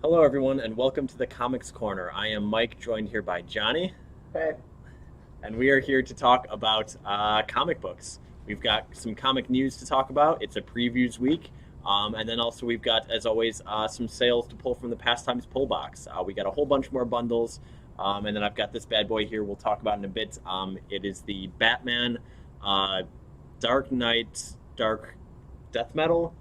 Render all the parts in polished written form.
Hello, everyone, and welcome to the Comics Corner. I am Mike, joined here by Johnny. Hey. And we are here to talk about comic books. We've got some comic news to talk about. It's a previews week. And then also we've got, as always, some sales to pull from the Pastimes pull box. We got a whole bunch more bundles. And then I've got this bad boy here we'll talk about in a bit. It is the Batman Dark Knight Dark Death Metal.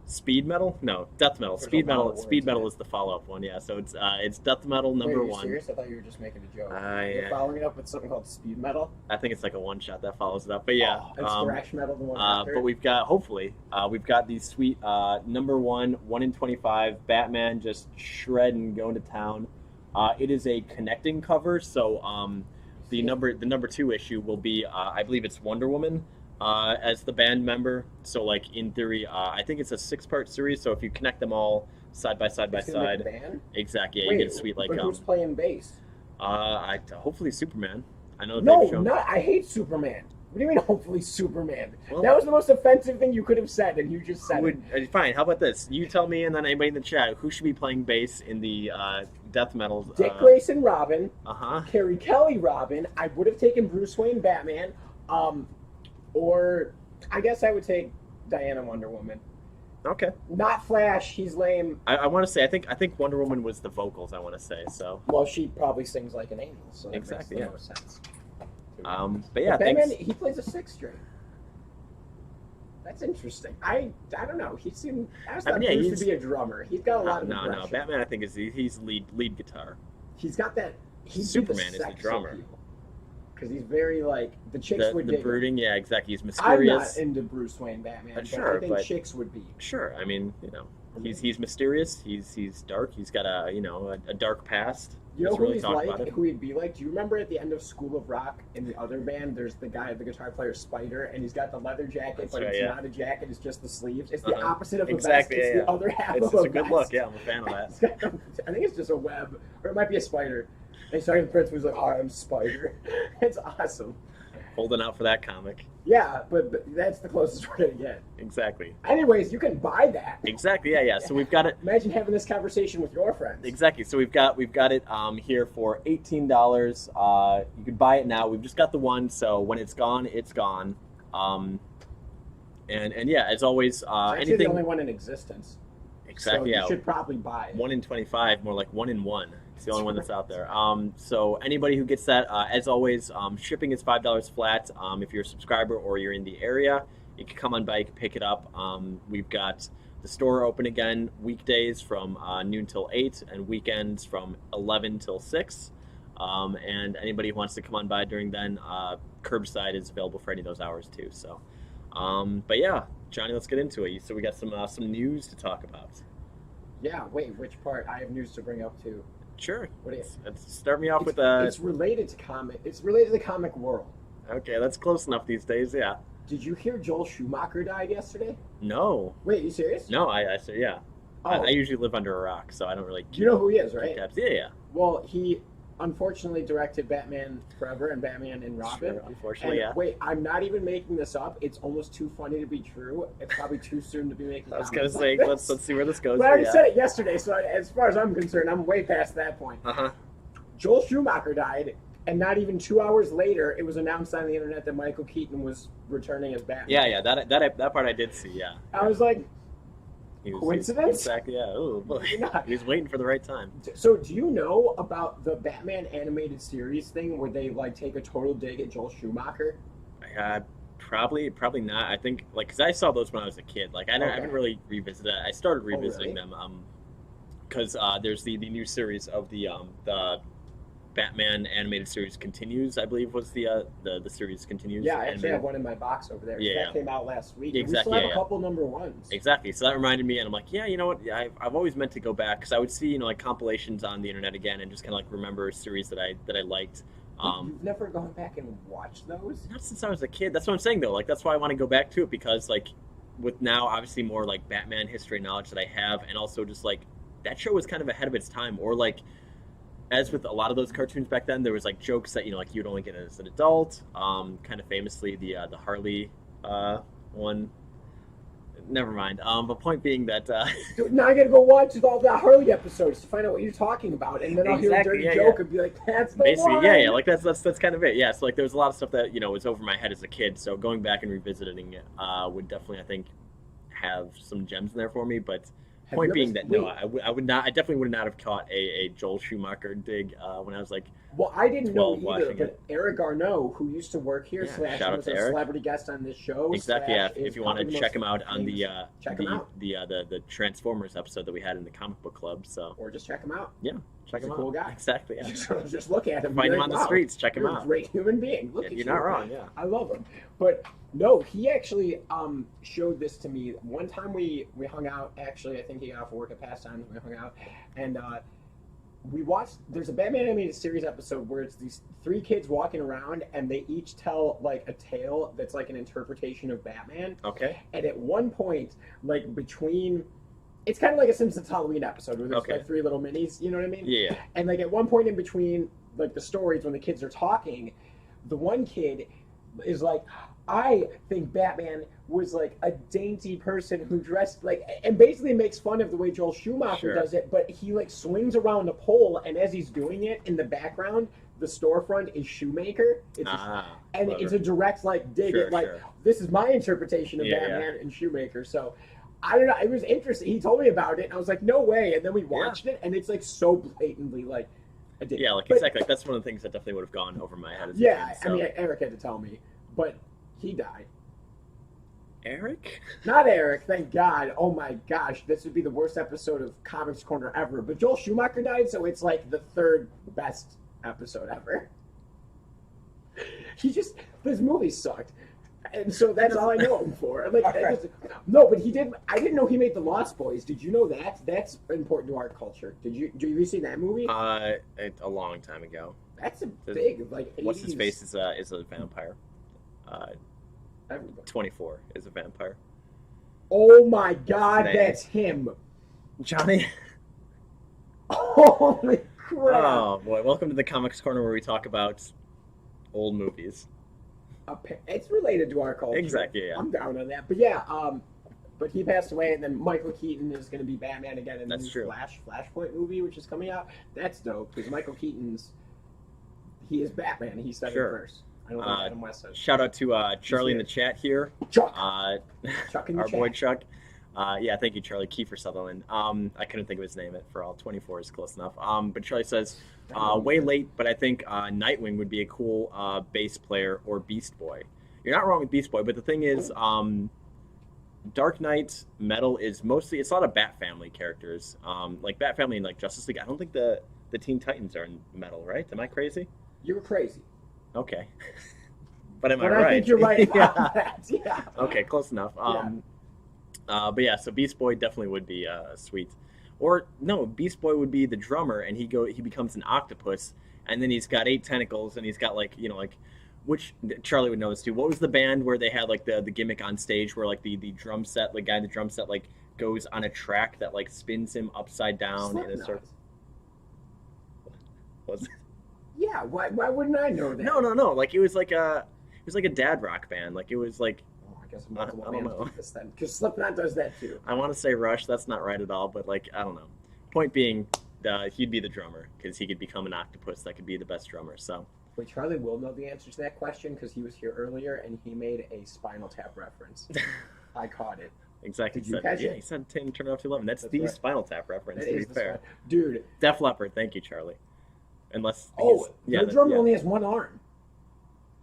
Speed Metal? No, Death Metal. There's Speed a lot Metal. of Speed words Metal in it. is the follow-up one. Yeah, so it's Death Metal number Wait, are you one. serious? I thought you were just making a joke. Yeah. You're following it up with something called speed metal. I think it's like a one shot that follows it up. But yeah, And thrash metal, the one after. but we've got we've got these sweet number 1 in 25 Batman just shredding, going to town. It is a connecting cover, so the number 2 issue will be I believe it's Wonder Woman as the band member. So like in theory, I think it's a 6-part series. So if you connect them all side by side, band? exactly, yeah, Wait, you get a sweet like but who's playing bass? hopefully Superman. I know No, they've shown. I hate Superman. What do you mean, hopefully Superman? Well, that was the most offensive thing you could have said, and you just said it. Fine. How about this? You tell me, and then anybody in the chat, who should be playing bass in the death metal? Dick Grayson Robin, Uh-huh. Carrie Kelly Robin. I would have taken Bruce Wayne Batman, or I guess I would take Diana Wonder Woman. Okay. Not Flash. He's lame. I want to say I think Wonder Woman was the vocals. I want to say so. Well, she probably sings like an angel, so that Exactly, makes yeah. no sense. But yeah, Batman, thanks. he plays a 6 string. That's interesting. I don't know. He seemed. I was thought yeah, Bruce he's- would be a drummer. He's got a lot of No. aggression. Batman, I think he's lead guitar. He's got that. Superman is the drummer. Because he's very like the chicks would The dig him. brooding, yeah, exactly. He's I'm not mysterious. into Bruce Wayne Batman, but Sure, I think but- chicks would be. Sure. I mean, you know, He's mysterious. He's dark. He's got a dark past. You know Doesn't who really he's talk like? about it. Who he'd be like? Do you remember at the end of School of Rock in the other band? There's the guy, the guitar player Spider, and he's got the leather jacket, That's but right, it's yeah. not a jacket; it's just the sleeves. It's the Uh-huh. opposite of a Exactly, vest. It's yeah, the yeah. other half It's of a good vest. look. Yeah, I'm a fan of that. He's got I think it's just a web, or it might be a spider. And he's talking to the prince, who's like, "Oh, I'm Spider." It's awesome. Holding out for that comic. Yeah, but that's the closest we're gonna get. Exactly. Anyways, you can buy that. Exactly. Yeah. So we've got it. Imagine having this conversation with your friends. Exactly. So we've got it here for $18. You can buy it now. We've just got the one, so when it's gone, it's gone. And yeah, as always, It's actually the anything. only one in existence. Exactly. So Yeah. you should probably buy it. 1 in 25, more like 1 in 1. It's the only one that's out there. So anybody who gets that, as always, shipping is $5 flat. If you're a subscriber or you're in the area, you can come on by, you can pick it up. We've got the store open again weekdays from noon till 8 and weekends from 11 till 6. And anybody who wants to come on by during then, curbside is available for any of those hours too. So, but yeah, Johnny, let's get into it. So we got some news to talk about. Yeah, wait, which part? I have news to bring up too. Sure. What do you? Let's start me off with It's related to comic. It's related to the comic world. Okay, that's close enough these days. Yeah. Did you hear Joel Schumacher died yesterday? No. Wait, you serious? No, I say yeah. Oh, I usually live under a rock, so I don't really. you know who he is, keep right? tabs. Yeah. Well, he unfortunately directed Batman Forever and Batman and Robin. Sure, unfortunately, And yeah. wait, I'm not even making this up. It's almost too funny to be true. It's probably too soon to be making. I was gonna comments say like let's this. see where this goes. But I already yeah. said it yesterday, so as far as I'm concerned, I'm way past that point. Uh-huh. Joel Schumacher died, and not even 2 hours later, it was announced on the internet that Michael Keaton was returning as Batman. Yeah. That part I did see. Yeah. I was like, He was, coincidence? Exactly. Yeah. Oh boy. Maybe not. He was waiting for the right time. So do you know about the Batman animated series thing where they like take a total dig at Joel Schumacher? Probably not. I think because I saw those when I was a kid. Like I Okay. haven't really revisited. I started really? revisiting them. Because there's the new series of the Batman animated series continues. I believe was the series continues. Yeah, I actually animated. have one in my box over there. Yeah, That came out last week. Exactly, We still have yeah, a couple number ones. Exactly. So that reminded me, and I'm like, yeah, you know what? I've always meant to go back because I would see like compilations on the internet again and just kind of like remember series that I liked. You've never gone back and watched those? Not since I was a kid. That's what I'm saying though. Like that's why I want to go back to it because like with now obviously more like Batman history knowledge that I have, and also just like that show was kind of ahead of its time. Or like as with a lot of those cartoons back then, there was like jokes that like you'd only get as an adult. Kind of famously the Harley one. Never mind. But point being that Dude, now I gotta go watch all the Harley episodes to find out what you're talking about, and then I'll hear a Exactly, dirty yeah, joke yeah. and be like, "That's the basically one." yeah, like that's kind of it. Yeah, so like there's a lot of stuff that was over my head as a kid. So going back and revisiting it would definitely I think have some gems in there for me. But Have point you being ever- that no, wait. I would not. I definitely would not have caught a Joel Schumacher dig when I was like Well, I didn't know 12 either, watching but it. Eric Arnault, who used to work here, Yeah, slash shout out was to a Eric. celebrity guest on this show. exactly. Yeah, slash if is you want to probably the check most him out on the Check him out. the Transformers episode that we had in the comic book club. So Or just check him out. check He's him a out. cool guy. Exactly. Yeah. Just look at him. Find be him like, on the "Wow, streets. Check him you're a out. great human being. Look Yeah, at you're you. not wrong. Yeah. I love him. But no, he actually showed this to me. One time we hung out, actually, I think he got off work at Pastime, we hung out, and we watched, there's a Batman animated series episode where it's these three kids walking around and they each tell like a tale that's like an interpretation of Batman. Okay. And at one point, like between, it's kind of like a Simpsons Halloween episode where there's Okay. like three little minis, you know what I mean? Yeah. And like at one point in between like the stories when the kids are talking, the one kid is like, I think Batman was like a dainty person who dressed like, and basically makes fun of the way Joel Schumacher Sure. does it, but he like swings around a pole, and as he's doing it in the background, the storefront is Shoemaker. It's and clever. it's a direct like dig Sure, at like, sure. this is my interpretation of Yeah, Batman and Shoemaker. So I don't know, it was interesting. He told me about it, and I was like, no way. And then we watched it, and it's like so blatantly like a dig. Yeah, like But- exactly. Like, that's one of the things that definitely would have gone over my head as a Yeah, kid. I mean, Eric had to tell me, but he died. Eric? Not Eric, thank God. Oh my gosh, this would be the worst episode of Comics Corner ever. But Joel Schumacher died, so it's like the third best episode ever. This movie sucked. And so that's all I know him for. Like, Alright. no, but he did. I didn't know he made the Lost Boys. Did you know that? That's important to our culture. Did you see that movie? A long time ago. That's a big like. 80s, What's his face is a vampire. everybody. 24 is a vampire. Oh my God, Name. that's him! Johnny. Holy crap! Oh boy! Welcome to the Comics Corner, where we talk about old movies. It's related to our culture. Exactly. Yeah. I'm down on that. But yeah, but he passed away, and then Michael Keaton is going to be Batman again in the That's new true. Flashpoint movie, which is coming out. That's dope because Michael Keaton's he is Batman. He said Sure. it first. I don't know Adam West said. Shout out to Charlie in the chat here. Chuck, Chuck in the our chat. boy Chuck. Yeah, thank you, Charlie. Kiefer Sutherland. I couldn't think of his name for all. 24 is close enough. But Charlie says, way late, but I think Nightwing would be a cool bass player or Beast Boy. You're not wrong with Beast Boy, but the thing is, Dark Knight Metal is mostly, it's a lot of Bat Family characters. Like Bat Family and like Justice League. I don't think the Teen Titans are in Metal, right? Am I crazy? You're crazy. Okay. But am But I I right? think you're right Yeah. about that. Yeah. Okay, close enough. But yeah, so Beast Boy definitely would be sweet. Or no, Beast Boy would be the drummer, and he becomes an octopus, and then he's got 8 tentacles, and he's got which Charlie would know this too. What was the band where they had like the gimmick on stage where like the drum set, the guy in the drum set like goes on a track that like spins him upside down in a Slipknot. circle? Was it? Yeah. Why wouldn't I know that? No. Like it was like a dad rock band. Like it was like. Oh, I guess I multiple don't bands know. do this then, because Slipknot does that too. I want to say Rush. That's not right at all, but like I don't know. Point being, he'd be the drummer because he could become an octopus that could be the best drummer. So Wait, Charlie will know the answer to that question because he was here earlier and he made a Spinal Tap reference. I caught it. exactly. Did you said, catch yeah, it? he said turn it off to 11. That's the right. Spinal Tap reference. That To be is the fair, Dude. Def Leppard. Thank you, Charlie. Unless Oh, yeah, the drummer yeah. only has one arm.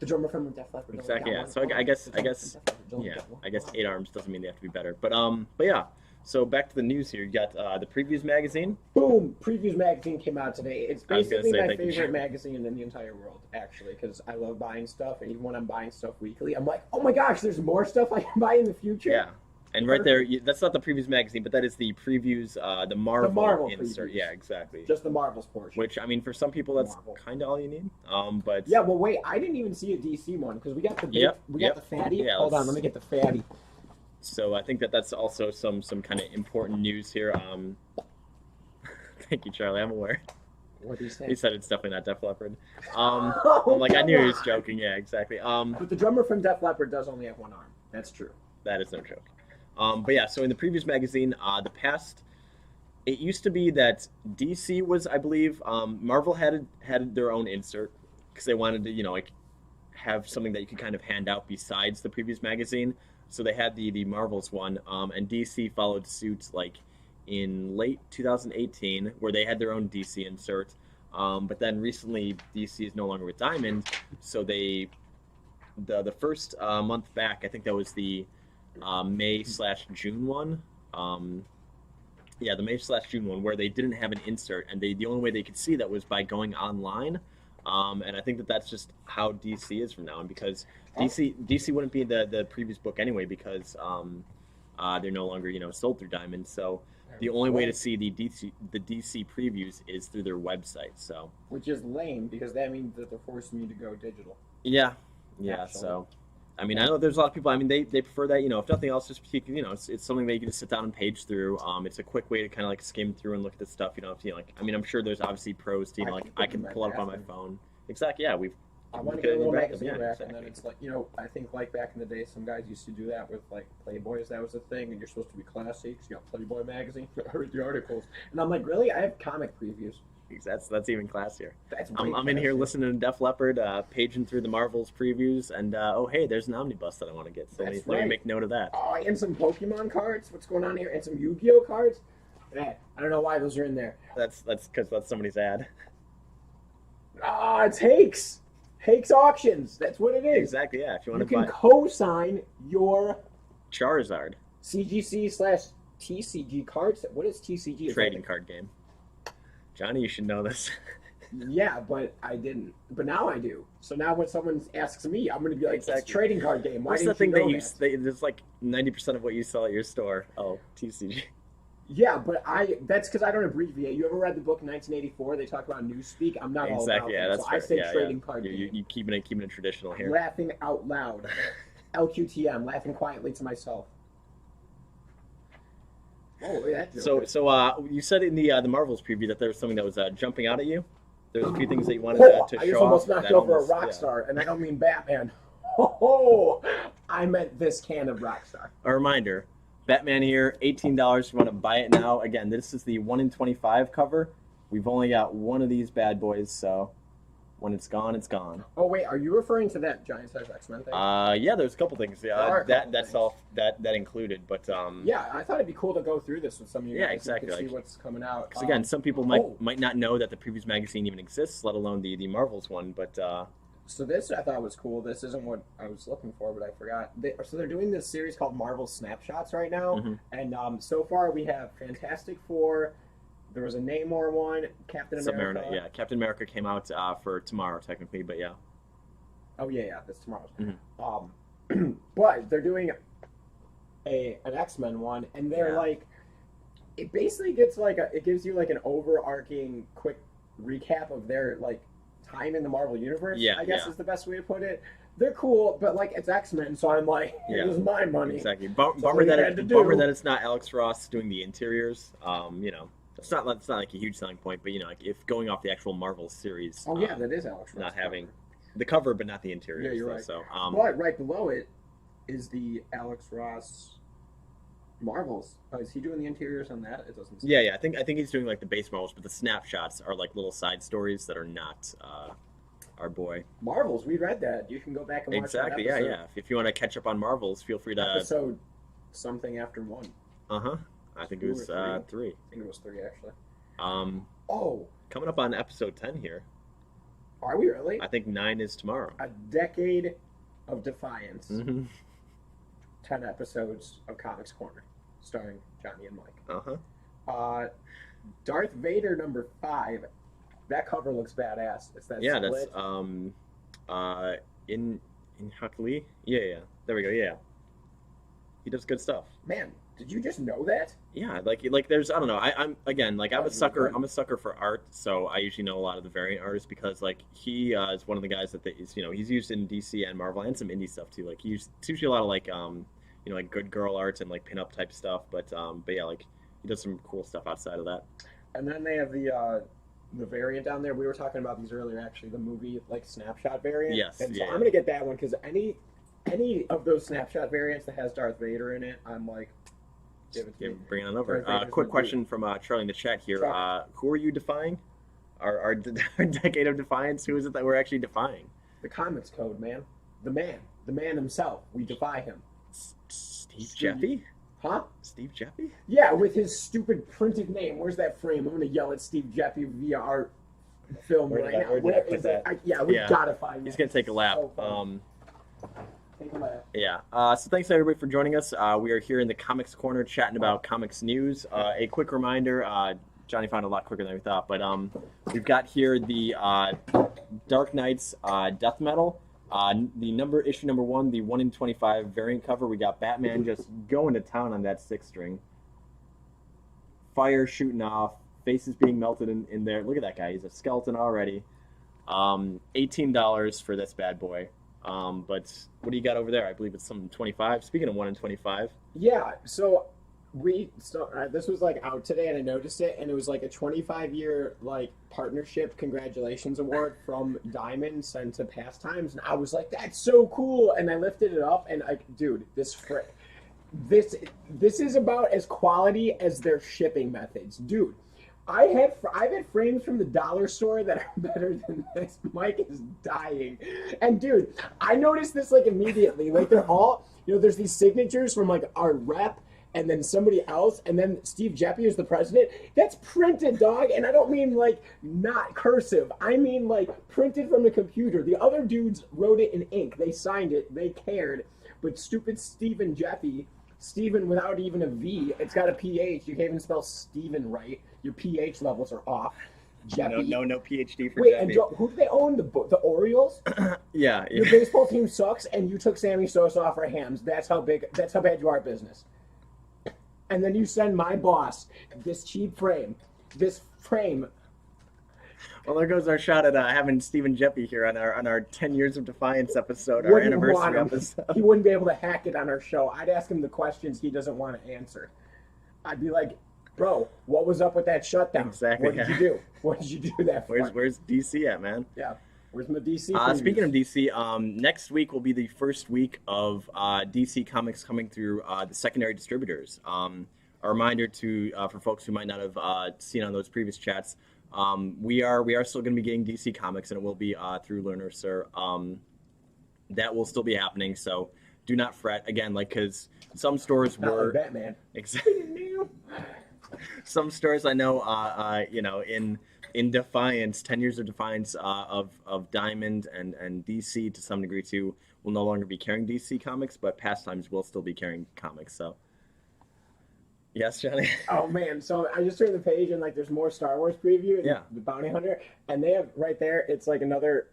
The drummer from Def Leppard. only Exactly, got yeah. one So arm. I guess The drummer from Def Leppard only yeah, got one I guess arm. 8 arms doesn't mean they have to be better. But yeah. So back to the news here. You got the previews magazine. Boom! Previews magazine came out today. It's I was gonna basically say, my thank you, favorite Charlie. magazine in the entire world, actually, because I love buying stuff, and even when I'm buying stuff weekly, I'm like, oh my gosh, there's more stuff I can buy in the future. Yeah. And right there, that's not the previews magazine, but that is the previews, the Marvel, Marvel insert. previews. Yeah, exactly. Just the Marvels portion. Which I mean, for some people, that's Marvel. kind of all you need. But Yeah, well, wait, I didn't even see a DC one because we got the big, Yep, we got yep. the fatty. Yeah, Hold on, let's- let me get the fatty. So I think that's also some kind of important news here. Thank you, Charlie. I'm aware. What do you say? He said it's definitely not Def Leppard. Oh, I'm like, I come knew he was on. joking. Yeah, exactly. But the drummer from Def Leppard does only have one arm. That's true. That is no joke. But yeah, so in the previous magazine, the past, it used to be that DC was, I believe, Marvel had their own insert because they wanted to, like, have something that you could kind of hand out besides the previous magazine. So they had the Marvels one, and DC followed suit like in late 2018, where they had their own DC insert. But then recently, DC is no longer with Diamond, so the first month back, I think that was the May/June one. Yeah, the May/June one, where they didn't have an insert, and the only way they could see that was by going online. And I think that's just how DC is from now on, because DC wouldn't be the previous book anyway, because they're no longer sold through Diamond. So the only way to see the DC previews is through their website. So Which is lame because that means that they're forcing you to go digital. yeah. Actually. So I mean, I know there's a lot of people. I mean, they prefer that. If nothing else, just it's something that you can just sit down and page through. It's a quick way to kind of like skim through and look at the stuff. I mean, I'm sure there's obviously pros to I like keep I it can in my pull it up on my bathroom. phone. Exactly. Yeah, I want to Okay, get a little you back magazine up, rack, yeah, and then exactly. it's like, I think like back in the day, some guys used to do that with like Playboys. That was a thing, and you're supposed to be classy because you got Playboy magazine. I read the articles, and I'm like, really? I have comic previews. that's even classier. That's way I'm in here classier. listening to Def Leppard, paging through the Marvels previews, and oh hey, there's an omnibus that I want to get. So let me That's right. make note of that. Oh, and some Pokemon cards. What's going on here? And some Yu-Gi-Oh cards. Man, I don't know why those are in there. That's because that's somebody's ad. Ah, it's Hakes. Hakes Auctions. That's what it is. Exactly. Yeah. If you You want to can buy co-sign your Charizard CGC/TCG cards. What is TCG? Is that trading card game, Johnny, you should know this. Yeah, but I didn't. But now I do. So now when someone asks me, I'm going to be like, it's a Exactly. trading card game. Why What's the didn't thing you know that you that? there's like 90% of what you sell at your store? Oh, TCG. Yeah, but that's because I don't abbreviate. You ever read the book 1984? They talk about newspeak. I'm not all about Exactly. Yeah, that. So that's I fair. say Yeah, yeah. trading card You game. you keeping it traditional here. Laughing out loud. LQTM, laughing quietly to myself. Oh, look at that So joke. so you said in the Marvels preview that there was something that was jumping out at you. There's a few things that you wanted Oh, to I just show almost off. knocked That over a almost rock yeah. star, and I don't mean Batman. Oh, I meant this can of Rockstar. A reminder, Batman here, $18. You want to buy it now. Again, this is the 1 in 25 cover. We've only got one of these bad boys, so when it's gone, it's gone. Oh wait, are you referring to that giant size X-Men thing? Yeah, there's a couple things. There are a couple That's things. all that included, but Yeah, I thought it'd be cool to go through this with some of you Yeah, guys exactly, so you like- can see what's coming out. because again, some people might oh. might not know that the previews magazine even exists, let alone the Marvels one. But So this I thought was cool. This isn't what I was looking for, but I forgot. So they're doing this series called Marvel Snapshots right now, Mhm. and so far we have Fantastic Four. There was a Namor one, Captain America. Submariner, yeah, Captain America came out for tomorrow technically, but yeah. Oh yeah, that's tomorrow's. Mhm. But they're doing an X-Men one, and they're Yeah. like, it basically gets like it gives you like an overarching quick recap of their like time in the Marvel universe. Yeah, I guess yeah. is the best way to put it. They're cool, but like it's X-Men, so I'm like, Yeah. here's my money. Exactly. all Bummer you that had to do. bummer that it's not Alex Ross doing the interiors. You know, it's not like a huge selling point, but you know, like if going off the actual Marvel series. Oh yeah, that is Alex Ross. not having the cover, but not the interiors. Yeah, you're though, right. So But right below it is the Alex Ross Marvels. Oh, is he doing the interiors on that? It doesn't. Say. yeah, I think he's doing like the base Marvels, but the snapshots are like little side stories that are not our boy. Marvels. We read that. You can go back and watch Exactly. that Yeah, episode. yeah. If you want to catch up on Marvels, feel free to. Episode something after one. I think it Two was or three. I think it was three actually. Coming up on episode 10 here. Are we really? I think 9 is tomorrow. A decade of defiance. Mm-hmm. 10 episodes of Comics Corner, starring Johnny and Mike. Uh-huh. Darth Vader number 5. That cover looks badass. It's that Yeah, split. that's in Huck Lee. Yeah. There we go. Yeah. He does good stuff. Man, did you just know that? Yeah, like there's I don't know. I'm again like I'm a That's sucker. really good. I'm a sucker for art, so I usually know a lot of the variant artists because like he is one of the guys that is he's used in DC and Marvel and some indie stuff too. Like it's usually a lot of like like good girl arts and like pinup type stuff. But yeah, like he does some cool stuff outside of that. And then they have the variant down there. We were talking about these earlier, actually. The movie like snapshot variant. Yes, And so yeah, I'm yeah. gonna get that one because any of those snapshot variants that has Darth Vader in it, I'm like, give it to Yeah, me. bring it on over. Darth Vader's Quick my question from Charlie in the chat here. Chuck. Who are you defying? Our decade of defiance. Who is it that we're actually defying? The comics code, man. The man himself. We defy him. Steve Jeffy? Huh? Steve Jeffy? Yeah, with his stupid printed name. Where's that frame? I'm gonna yell at Steve Jeffy via our film Where right did I- now. where did I Where put is it? that? Yeah, we Yeah. gotta find He's that. gonna take a lap. So funny. Take a lap. Yeah. So thanks everybody for joining us. We are here in the Comics Corner chatting about comics news. A quick reminder, Johnny found it a lot quicker than we thought, but we've got here the Dark Knights Death Metal. The issue number 1, the 1 in 25 variant cover. We got Batman just going to town on that 6-string. Fire shooting off, faces being melted in there. Look at that guy. He's a skeleton already. $18 for this bad boy. But what do you got over there? I believe it's some 25. Speaking of 1 in 25. Yeah, so this was like out today and I noticed it, and it was like a 25-year like partnership congratulations award from Diamond sent to Pastimes, and I was like, that's so cool, and I lifted it up and dude, this is about as quality as their shipping methods, dude. I've had frames from the dollar store that are better than this. Mike is dying. And dude, I noticed this like immediately. Like they're all, there's these signatures from like our rep and then somebody else, and then Steve Jeffy is the president. That's printed, dog. And I don't mean like not cursive. I mean like printed from the computer. The other dudes wrote it in ink. They signed it. They cared. But stupid Stephen Jeffy, Steven without even a V, it's got a PH. You can't even spell Steven right. Your pH levels are off. Jeppy. No PhD for Wait, and Jeppy. who do they own? The Orioles? Yeah, Your baseball team sucks, and you took Sammy Sosa off our hams. That's how bad you are at business. And then you send my boss this cheap frame. This frame. Well, there goes our shot at having Stephen Jeppy here on our 10 years of Defiance episode, our Wouldn't want anniversary him. episode. He wouldn't be able to hack it on our show. I'd ask him the questions he doesn't want to answer. I'd be like, bro, what was up with that shutdown? Exactly, What did yeah. you do? What did you do that for? Where's DC at, man? Yeah. Where's my DC? Speaking of DC, next week will be the first week of DC Comics coming through the secondary distributors. A reminder to for folks who might not have seen on those previous chats, we are still going to be getting DC Comics, and it will be through Learner, sir. That will still be happening, so do not fret. Again, because some stores Not were like Batman. exactly. Some stores I know, in Defiance, 10 years of Defiance of Diamond and DC to some degree too, will no longer be carrying DC Comics, but Pastimes will still be carrying comics. So, yes, Johnny. Oh man! So I just turned the page and there's more Star Wars preview. Yeah. The Bounty Hunter, and they have right there. It's like another.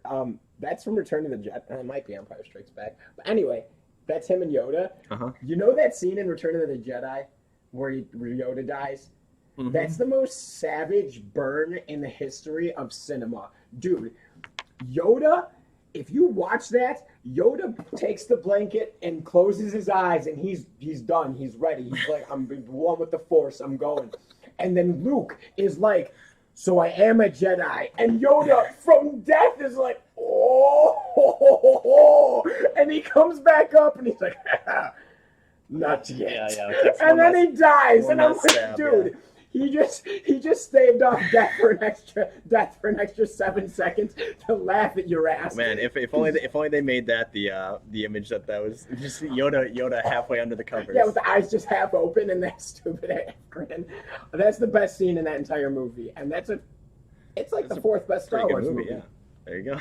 That's from Return of the Jedi. It might be Empire Strikes Back. But anyway, that's him and Yoda. Uh-huh. You know that scene in Return of the Jedi where Yoda dies? Mhm. That's the most savage burn in the history of cinema, dude. Yoda. If you watch that, Yoda takes the blanket and closes his eyes, and he's done. He's ready. He's like, I'm one with the Force. I'm going. And then Luke is like, so I am a Jedi. And Yoda from death is like, oh, and he comes back up, and he's like, not yet. Yeah. And then he dies, one and I'm last like, stab, dude. He just staved off death for an extra 7 seconds to laugh at your ass. Man, if only they made that the image that was just Yoda halfway under the covers. Yeah, with the eyes just half open and that stupid grin. That's the best scene in that entire movie, and it's like the fourth best Star Pretty good Wars movie. movie. Yeah, there you go.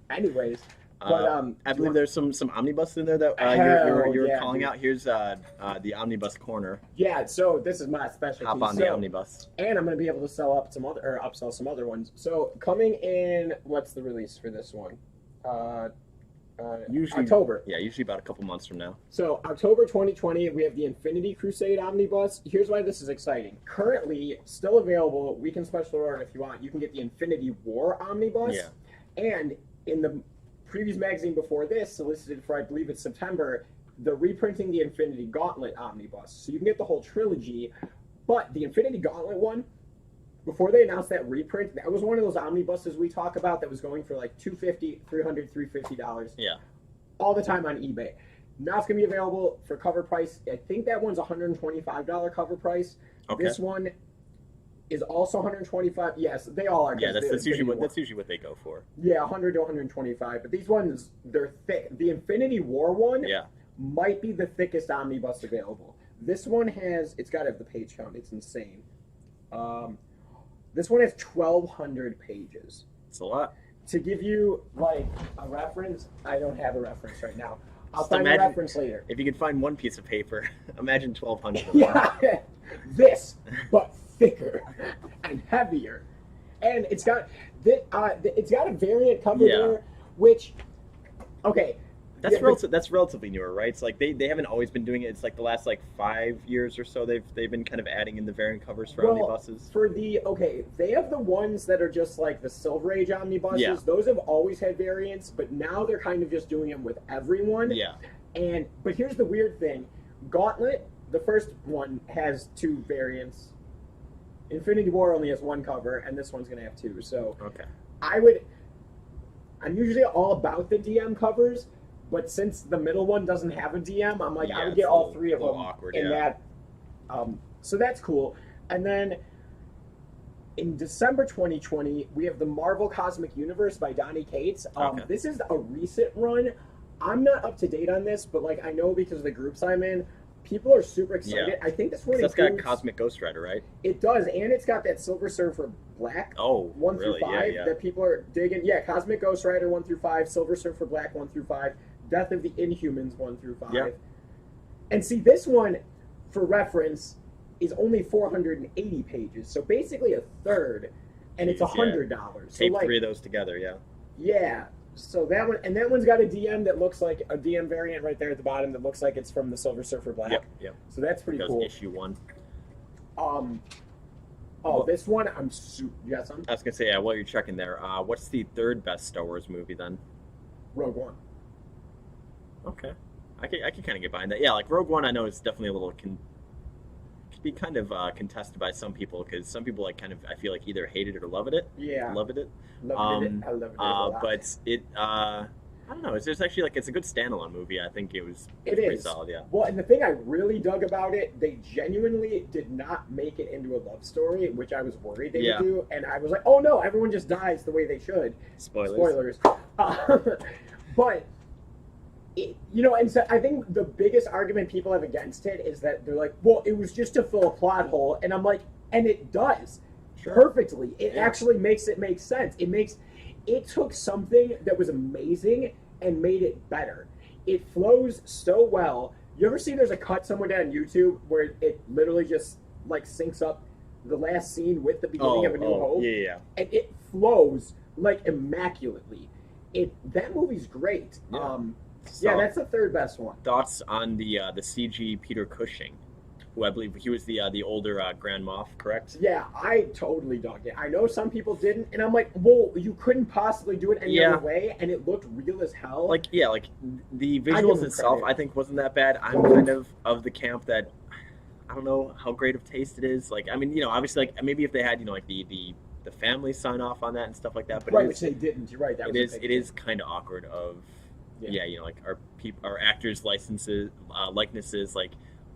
Anyways, but I believe there's some omnibus in there that you're yeah, calling dude. out. Here's the omnibus corner. yeah. So this is my specialty. Hop on So- the omnibus. and I'm gonna be able to upsell some other ones. So coming in, what's the release for this one? Usually October. Yeah, usually about a couple months from now. So October 2020, we have the Infinity Crusade Omnibus. Here's why this is exciting. Currently, still available. We can special order if you want. You can get the Infinity War Omnibus. Yeah. And in the previous magazine before this, solicited for I believe it's September, they're reprinting the Infinity Gauntlet Omnibus. So you can get the whole trilogy. But the Infinity Gauntlet one, before they announced that reprint, that was one of those omnibuses we talk about that was going for like $250, $300, $350. Yeah. All the time on eBay. Now it's gonna be available for cover price. I think that one's $125 cover price. Okay. This one is also $125. Yes, they all are. Yeah, 'cause that's the usually Infinity what they go for. Yeah, $100 to $125. But these ones, they're thick. The Infinity War one Yeah. might be the thickest omnibus available. This one has, it's got to have the page count. It's insane. This one has 1,200 pages. It's a lot. To give you like a reference, I don't have a reference right now. I'll Just find a imagine- reference later. If you could find one piece of paper, imagine 1,200. of them. Yeah, this, but thicker and heavier, and it's got a variant cover Yeah. there, which, okay, That's yeah, that's relatively newer, right? It's like they haven't always been doing it. It's like the last 5 years or so they've been kind of adding in the variant covers for omnibuses. they have the ones that are just like the Silver Age omnibuses. Yeah. Those have always had variants, but now they're kind of just doing them with everyone. Yeah. But here's the weird thing: Gauntlet, the first one, has 2 variants. Infinity War only has 1 cover, and this one's gonna have 2. So Okay. I'm usually all about the DM covers, but since the middle one doesn't have a DM, I'm like, Yeah, I would it's get a all little- 3 of them little awkward, in yeah. that. So that's cool. And then in December 2020, we have the Marvel Cosmic Universe by Donny Cates. Okay. This is a recent run. I'm not up to date on this, but I know because of the groups I'm in, people are super excited. Yeah. I think this one That's got includes, Cosmic Ghost Rider, right? It does, and it's got that Silver Surfer Black Oh, 1 really? through 5 Yeah. that people are digging. Yeah, Cosmic Ghost Rider 1 through 5, Silver Surfer Black 1 through 5, Death of the Inhumans 1 through 5. Yeah. And see, this one, for reference, is only 480 pages, so basically a third, and it's $100. So Tape like, 3 of those together, yeah. yeah. So that one, and that one's got a DM that looks like a DM variant right there at the bottom that looks like it's from the Silver Surfer Black. Yep. So that's pretty That cool. was issue 1. This one yes, I was gonna say, yeah, while you're checking there, what's the third best Star Wars movie then? Rogue One. Okay, I can kind of get behind that. Yeah, like Rogue One, I know is definitely a little could be kind of contested by some people because some people like kind of I feel like either hated it or loved it. Yeah. Loved it. Loved it. I loved it a lot. But it I don't know. It's just actually like it's a good standalone movie. I think it's pretty solid. Yeah. Well, and the thing I really dug about it, they genuinely did not make it into a love story, which I was worried they would do. And I was like, oh no, everyone just dies the way they should. Spoilers. But and so I think the biggest argument people have against it is that they're like, well, it was just to fill a plot hole, and I'm like, and it does perfectly. It actually makes it make sense. It took something that was amazing and made it better. It flows so well. You ever see there's a cut somewhere down YouTube where it literally just like syncs up the last scene with the beginning of A New Hope? Yeah. And it flows like immaculately. That movie's great. Yeah. That's the third best one. Thoughts on the CG Peter Cushing, who I believe he was the older Grand Moff, correct? Yeah, I totally dug it. I know some people didn't, and I'm like, well, you couldn't possibly do it any other way, and it looked real as hell. Like the visuals itself, I think wasn't that bad. I'm kind of the camp that I don't know how great of taste it is. Like, I mean, obviously, like maybe if they had, like the family sign off on that and stuff like that, but which they didn't. You're right. That it is kind of awkward. Like our actors' likenesses like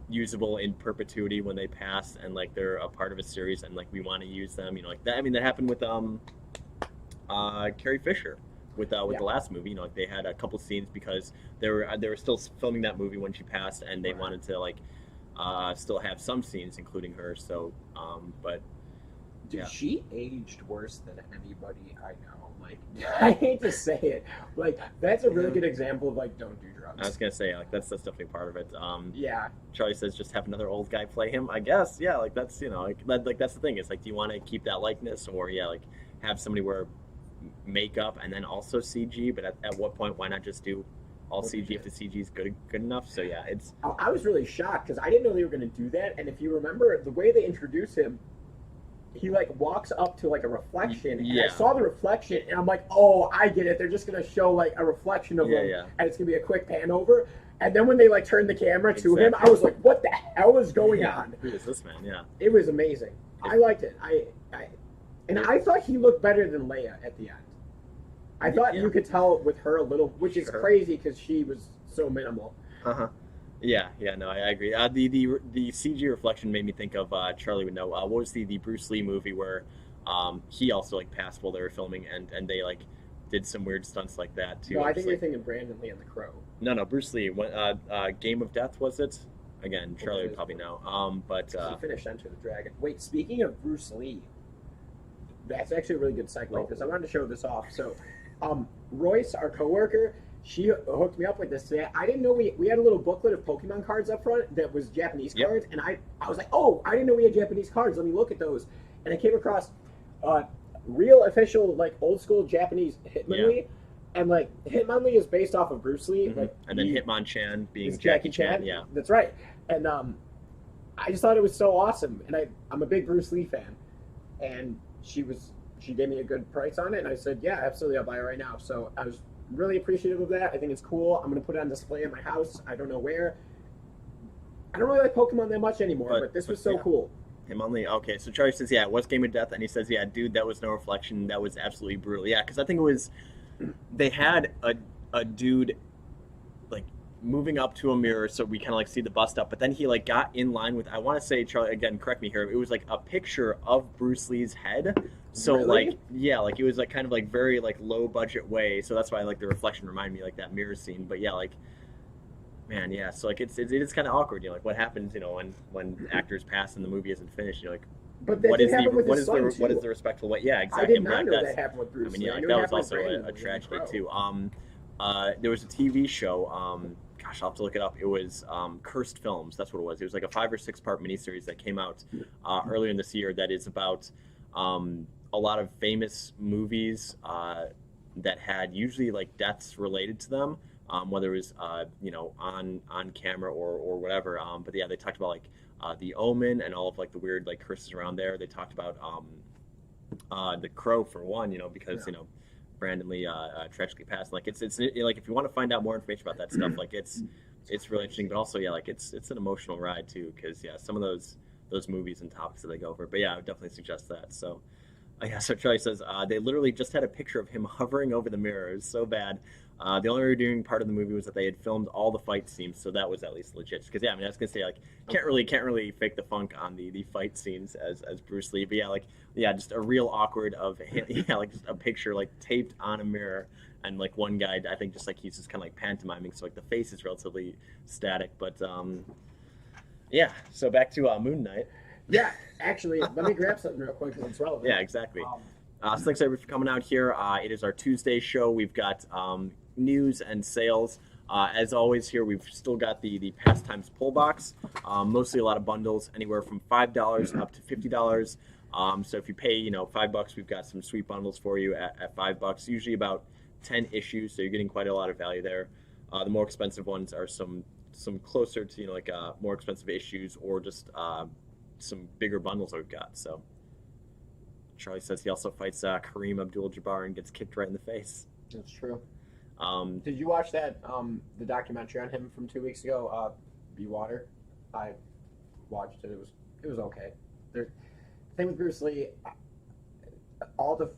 usable in perpetuity when they pass and like they're a part of a series and like we want to use them, like that. I mean, that happened with Carrie Fisher with the last movie. Like they had a couple scenes because they were still filming that movie when she passed and they wanted to like still have some scenes including her. So but dude, she aged worse than anybody I know. Like, I hate to say it, like that's a really good example of like don't do drugs. I was gonna say like that's definitely part of it. Charlie says just have another old guy play him. I guess like that's like that's the thing. It's like, do you want to keep that likeness or like have somebody wear makeup and then also CG? But at what point, why not just do all CG if the CG is good enough? So yeah, it's. I was really shocked because I didn't know they were gonna do that. And if you remember the way they introduce him, he like walks up to like a reflection and I saw the reflection and I'm like, oh, I get it. They're just gonna show like a reflection of him and it's gonna be a quick pan over. And then when they like turned the camera to him, I was like, what the hell is going on? Who is this man? Yeah. It was amazing. I liked it. I thought he looked better than Leia at the end. I thought you could tell with her a little, which is crazy because she was so minimal. Yeah, no, I agree. The CG reflection made me think of Charlie would know. What was the Bruce Lee movie where he also like passed while they were filming and they like did some weird stunts like that too? No, I think you're thinking Brandon Lee and the Crow. No, Bruce Lee. Game of Death was it? Again, Charlie would probably know. But he finished Enter the Dragon. Wait, speaking of Bruce Lee, that's actually a really good segue because I wanted to show this off. So, Royce, our coworker, she hooked me up with this today. I didn't know we had a little booklet of Pokemon cards up front that was Japanese cards, and I was like, oh, I didn't know we had Japanese cards. Let me look at those. And I came across real official, like old school Japanese Hitmonlee, and like Hitmonlee is based off of Bruce Lee, and then Hitmonchan being Jackie Chan. Yeah, that's right. And I just thought it was so awesome, and I'm a big Bruce Lee fan, and she gave me a good price on it, and I said, yeah, absolutely, I'll buy it right now. So I was really appreciative of that. I think it's cool. I'm going to put it on display in my house. I don't know where. I don't really like Pokemon that much anymore, but this was so cool. Hitmonlee. Okay, so Charlie says, it was Game of Death, and he says, dude, that was no reflection. That was absolutely brutal. Yeah, because I think it was, they had a dude, like, moving up to a mirror so we kind of, like, see the bust up, but then he, like, got in line with, I want to say, Charlie, again, correct me here, it was, like, a picture of Bruce Lee's head. So, like, like, it was, like, kind of, like, very, like, low-budget way, so that's why, like, the reflection reminded me, like, that mirror scene, but, yeah, like, man, yeah, so, like, it is kind of awkward, like, what happens, when actors pass and the movie isn't finished, like, but what is the respectful way? Yeah, exactly. I did not know that happened with Bruce Lee. Like, that was also a tragedy, too. There was a TV show, gosh, I'll have to look it up. It was Cursed Films. That's what it was. It was like a 5 or 6 part miniseries that came out earlier in this year that is about a lot of famous movies that had usually like deaths related to them, whether it was on camera or whatever. But yeah, they talked about like The Omen and all of like the weird like curses around there. They talked about The Crow for one, because Brandon Lee tragically passed. Like it's like if you want to find out more information about that stuff, like it's really interesting. But also, yeah, like it's an emotional ride too, because yeah, some of those movies and topics that they go over. But yeah, I would definitely suggest that. So. Yeah, so Charlie says they literally just had a picture of him hovering over the mirror. It was so bad. The only redeeming part of the movie was that they had filmed all the fight scenes, so that was at least legit. Because yeah, I mean, I was gonna say like can't really fake the funk on the fight scenes as Bruce Lee, but yeah, just a real awkward of him, yeah, like just a picture like taped on a mirror, and like one guy I think just like he's just kind of like pantomiming, so like the face is relatively static, but yeah. So back to Moon Knight. Yeah, actually, let me grab something real quick because it's relevant. Yeah, exactly. So thanks everybody for coming out here. It is our Tuesday show. We've got news and sales. As always here, we've still got the Pastimes pull box. Mostly a lot of bundles, anywhere from $5 up to $50. So if you pay, $5, we've got some sweet bundles for you at $5. Usually about 10 issues, so you're getting quite a lot of value there. The more expensive ones are some closer to more expensive issues or just some bigger bundles that we've got. So Charlie says he also fights Kareem Abdul-Jabbar and gets kicked right in the face. That's true. Did you watch that the documentary on him from 2 weeks ago, Be Water? I watched it. It was okay. The thing with Bruce Lee,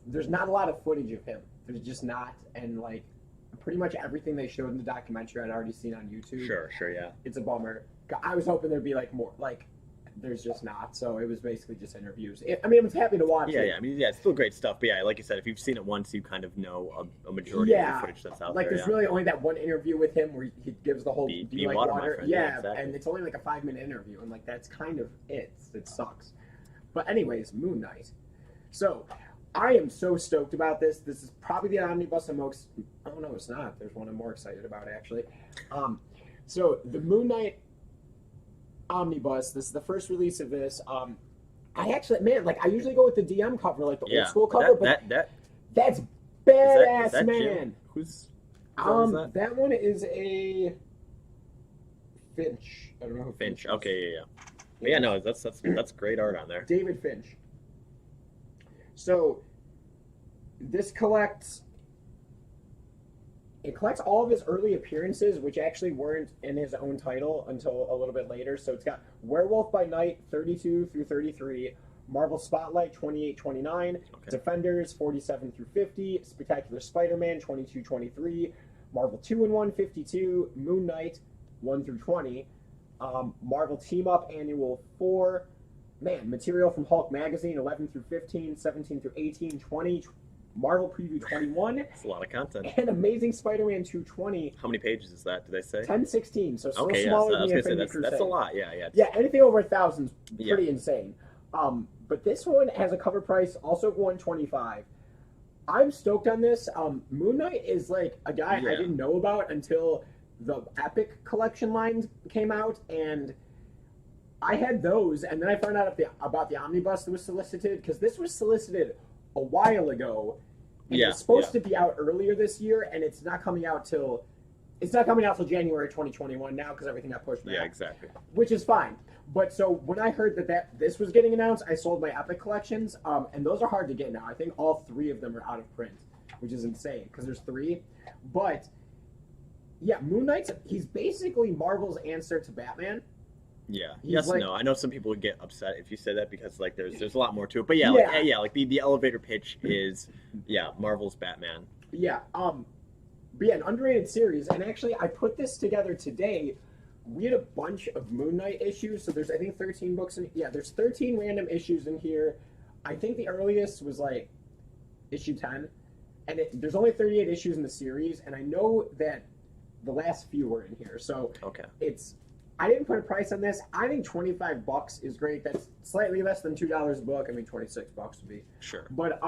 there's not a lot of footage of him. There's just not, and like pretty much everything they showed in the documentary I'd already seen on YouTube. Sure, yeah. It's a bummer. I was hoping there'd be like more like. There's just not, so it was basically just interviews. I mean, I was happy to watch it. Yeah, I mean, yeah, it's still great stuff, but yeah, like you said, if you've seen it once, you kind of know a majority of the footage that's out there. Like, there's really only that one interview with him where he gives the whole Be like water? Yeah, exactly. And it's only like a 5-minute interview, and like that's kind of it. It sucks. But anyways, Moon Knight. So, I am so stoked about this. This is probably the omnibus I'm most... Oh, no, it's not. There's one I'm more excited about, actually. So, the Moon Knight omnibus, this is the first release of this. I actually, man, like I usually go with the DM cover, like the old school cover, but that's badass, is that man. Jim? Who's that? That one is a Finch. I don't know who Finch. is. Okay, yeah. But yeah, no, that's great art on there. David Finch. So this collects all of his early appearances, which actually weren't in his own title until a little bit later. So it's got Werewolf by Night 32 through 33, Marvel Spotlight 28-29, Defenders 47 through 50, Spectacular Spider-Man 22-23, Marvel 2-in-1 52, Moon Knight 1 through 20, Marvel Team Up Annual 4, material from Hulk Magazine 11 through 15, 17 through 18, 20, Marvel Preview 21. It's a lot of content. And Amazing Spider-Man 220. How many pages is that? Did they say? 1016. So still okay, smaller yeah, so I was than the gonna Infinity say Crusade. that's a lot. Yeah. Yeah, anything over 1,000 is pretty insane. But this one has a cover price also of $125. I'm stoked on this. Moon Knight is like a guy I didn't know about until the Epic collection lines came out, and I had those, and then I found out about the omnibus that was solicited, because this was solicited a while ago. And it's supposed to be out earlier this year, and it's not coming out till January 2021 now, because everything got pushed back. Yeah, exactly. Which is fine. But so when I heard that this was getting announced, I sold my Epic collections, and those are hard to get now. I think all 3 of them are out of print, which is insane because there's 3. But yeah, Moon Knight's he's basically Marvel's answer to Batman. Yeah. Yes, like, no. I know some people would get upset if you say that because like there's a lot more to it. But like the elevator pitch is Marvel's Batman. Yeah. But yeah, an underrated series. And actually I put this together today. We had a bunch of Moon Knight issues, so there's I think 13 books in there's 13 random issues in here. I think the earliest was like issue 10. And there's only 38 issues in the series, and I know that the last few were in here. So I didn't put a price on this. I think $25 is great. That's slightly less than $2 a book. I mean, $26 would be. Sure. But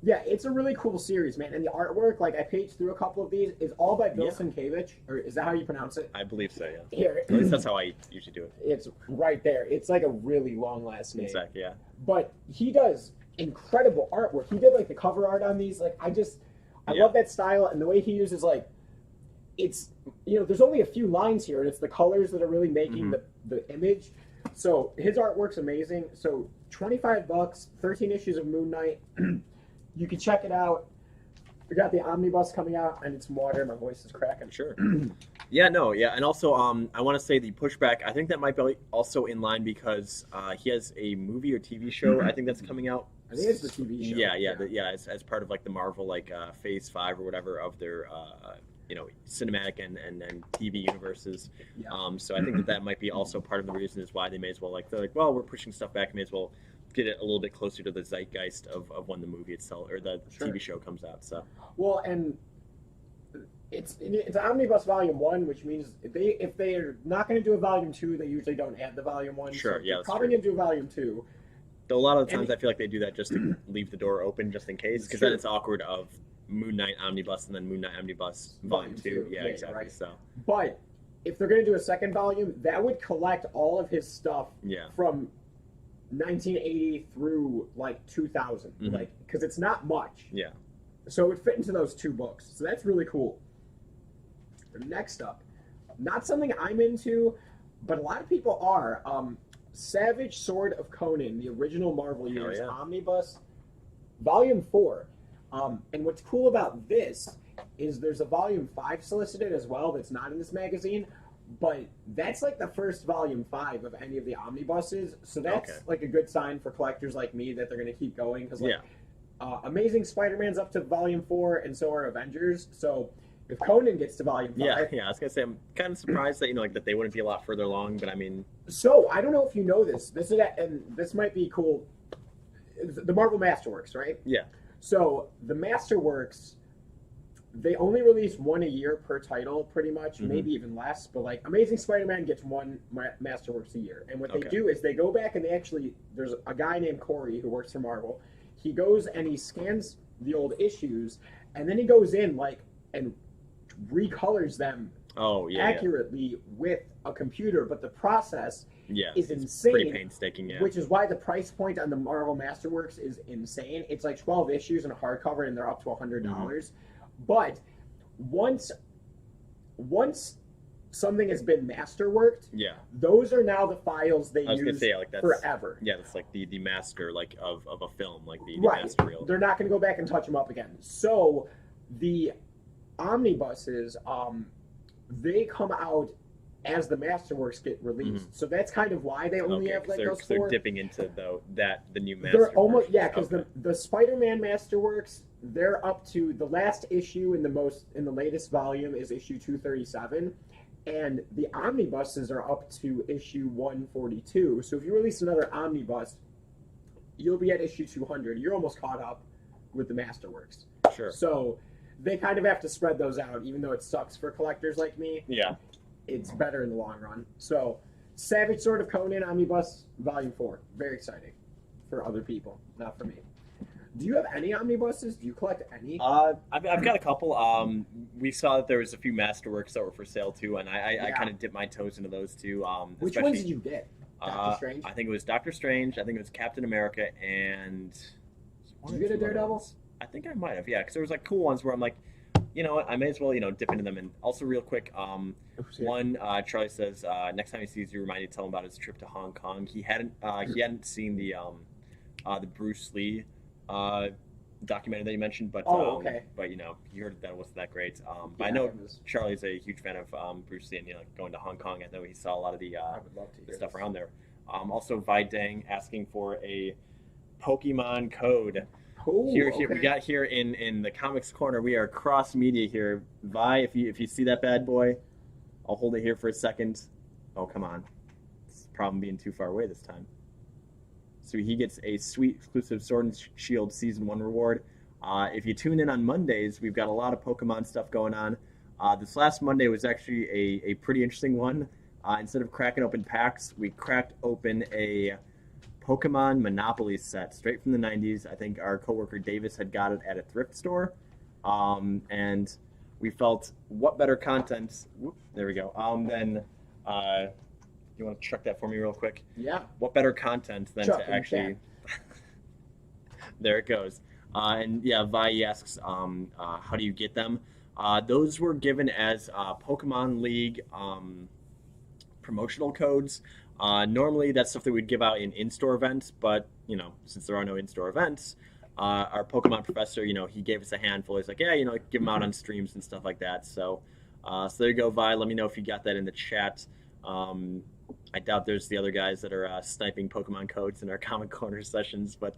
Yeah, it's a really cool series, man. And the artwork, like I paged through a couple of these, is all by Bill Yeah. Sienkiewicz, or is that how you pronounce it? I believe so. Yeah. Here, At least that's how I usually do it. it's right there. It's like a really long last name. Exactly. Yeah. But he does incredible artwork. He did like the cover art on these. Like I Yeah. love that style and the way he uses like it's there's only a few lines here and it's the colors that are really making the image. So his artwork's amazing. So $25, 13 issues of Moon Knight. You can check it out. We got the omnibus coming out. I need some water. My voice is cracking. Sure. Yeah, no, yeah, and also, I want to say the pushback. I think that might be also in line because he has a movie or TV show. I think that's coming out. I think it's the TV show. Yeah, as part of like the Marvel like Phase 5 or whatever of their cinematic and TV universes. Yeah. So I think that might be also part of the reason is why they may as well they're like, well, we're pushing stuff back, may as well get it a little bit closer to the zeitgeist of when the movie itself or the Sure. TV show comes out. So Well, and it's Omnibus Volume 1, which means if they're not going to do a Volume 2, they usually don't add the Volume 1. Sure, so yeah, they're that's probably true. going to do a Volume 2. a lot of the And times I feel like they do that just to leave the door open just in case, It's because then true. it's awkward of Moon Knight Omnibus and then Moon Knight Omnibus Volume Volume 2. two, Yeah, yeah, exactly. right. So But if they're going to do a second volume, that would collect all of his stuff yeah, from 1980 through like 2000, Mhm. like because it's not much. yeah. So it would fit into those two books. So that's really cool. Next up, not something I'm into, but a lot of people are. Savage Sword of Conan, the original Marvel Hell Universe yeah. Omnibus, Volume 4. And what's cool about this is there's a Volume 5 solicited as well that's not in this magazine, but that's like the first Volume 5 of any of the omnibuses. So that's Okay. like a good sign for collectors like me that they're going to keep going because like, Yeah. Amazing Spider-Man's up to Volume 4, and so are Avengers. So if Conan gets to Volume 5... Yeah. I was gonna say I'm kind of surprised that like that they wouldn't be a lot further along, but I mean, So, I don't know if you know this. And this might be cool. The Marvel Masterworks, right? yeah. So, the Masterworks, they only release one a year per title, pretty much, Mhm. maybe even less. But, like, Amazing Spider-Man gets one Masterworks a year. And what they Okay. do is they go back and they actually... There's a guy named Corey who works for Marvel. He goes and he scans the old issues, and then he goes in, like, and recolors them Oh yeah. accurately with a computer, but the process Yeah. is It's insane, pretty painstaking. Yeah. which is why the price point on the Marvel Masterworks is insane. It's like 12 issues in a hardcover, and they're up to $100. But once something has been masterworked, Yeah. those are now the files they I was gonna use say like that's forever. Yeah, that's like the master like of a film, like the Right. master reel. They're not going to go back and touch them up again. So the omnibuses, they come out as the Masterworks get released. So that's kind of why they only have 'cause like they're, those 'cause they're four. dipping into the new master. They're almost versions. because Okay. the Spider-Man Masterworks, they're up to the last issue in the latest volume is issue 237, and the omnibuses are up to issue 142. So if you release another omnibus, you'll be at issue 200. You're almost caught up with the Masterworks. Sure. So they kind of have to spread those out, even though it sucks for collectors like me. Yeah. It's better in the long run. So, Savage Sword of Conan Omnibus Volume 4. Very exciting for other people, not for me. Do you have any omnibuses? Do you collect any? I've got a couple. We saw that there was a few Masterworks that were for sale too, and I Yeah. kind of dipped my toes into those too. Which especially, ones did you get? Doctor Strange? I think it was Doctor Strange. I think it was Captain America, and Did you get a Daredevil? I think I might have. Yeah, because there was like cool ones where I'm like, you know what, I may as well dip into them. And also real quick, one Charlie says next time he sees you, remind you to tell him about his trip to Hong Kong. He hadn't seen the Bruce Lee documentary that you mentioned, but okay. But he heard that it wasn't that great. But Yeah, I know it was- Charlie's a huge fan of Bruce Lee, and going to Hong Kong. I know he saw a lot of the I would love to hear stuff this. around there. Also, Vidang asking for a Pokemon code. Ooh, Here, okay. we got here in the comics corner. We are cross media here. Vi, if you see that bad boy, I'll hold it here for a second. Oh, come on, it's a problem being too far away this time. So he gets a sweet exclusive Sword and Shield Season 1 reward. If you tune in on Mondays, we've got a lot of Pokemon stuff going on. This last Monday was actually a pretty interesting one. Instead of cracking open packs, we cracked open a Pokemon Monopoly set straight from the 90s. I think our coworker Davis had got it at a thrift store. And we felt what better content, whoop, there we go, than, you want to chuck that for me real quick? Yeah. What better content than Chuck to in actually, there it goes. And yeah, Vi asks, how do you get them? Those were given as Pokemon League promotional codes. Normally, that's stuff that we'd give out in in-store events, but you know, since there are no in-store events, our Pokemon professor, you know, he gave us a handful. He's like, yeah, you know, give them out on streams and stuff like that. So, so there you go, Vi. Let me know if you got that in the chat. I doubt there's the other guys that are sniping Pokemon codes in our Comic Corner sessions, but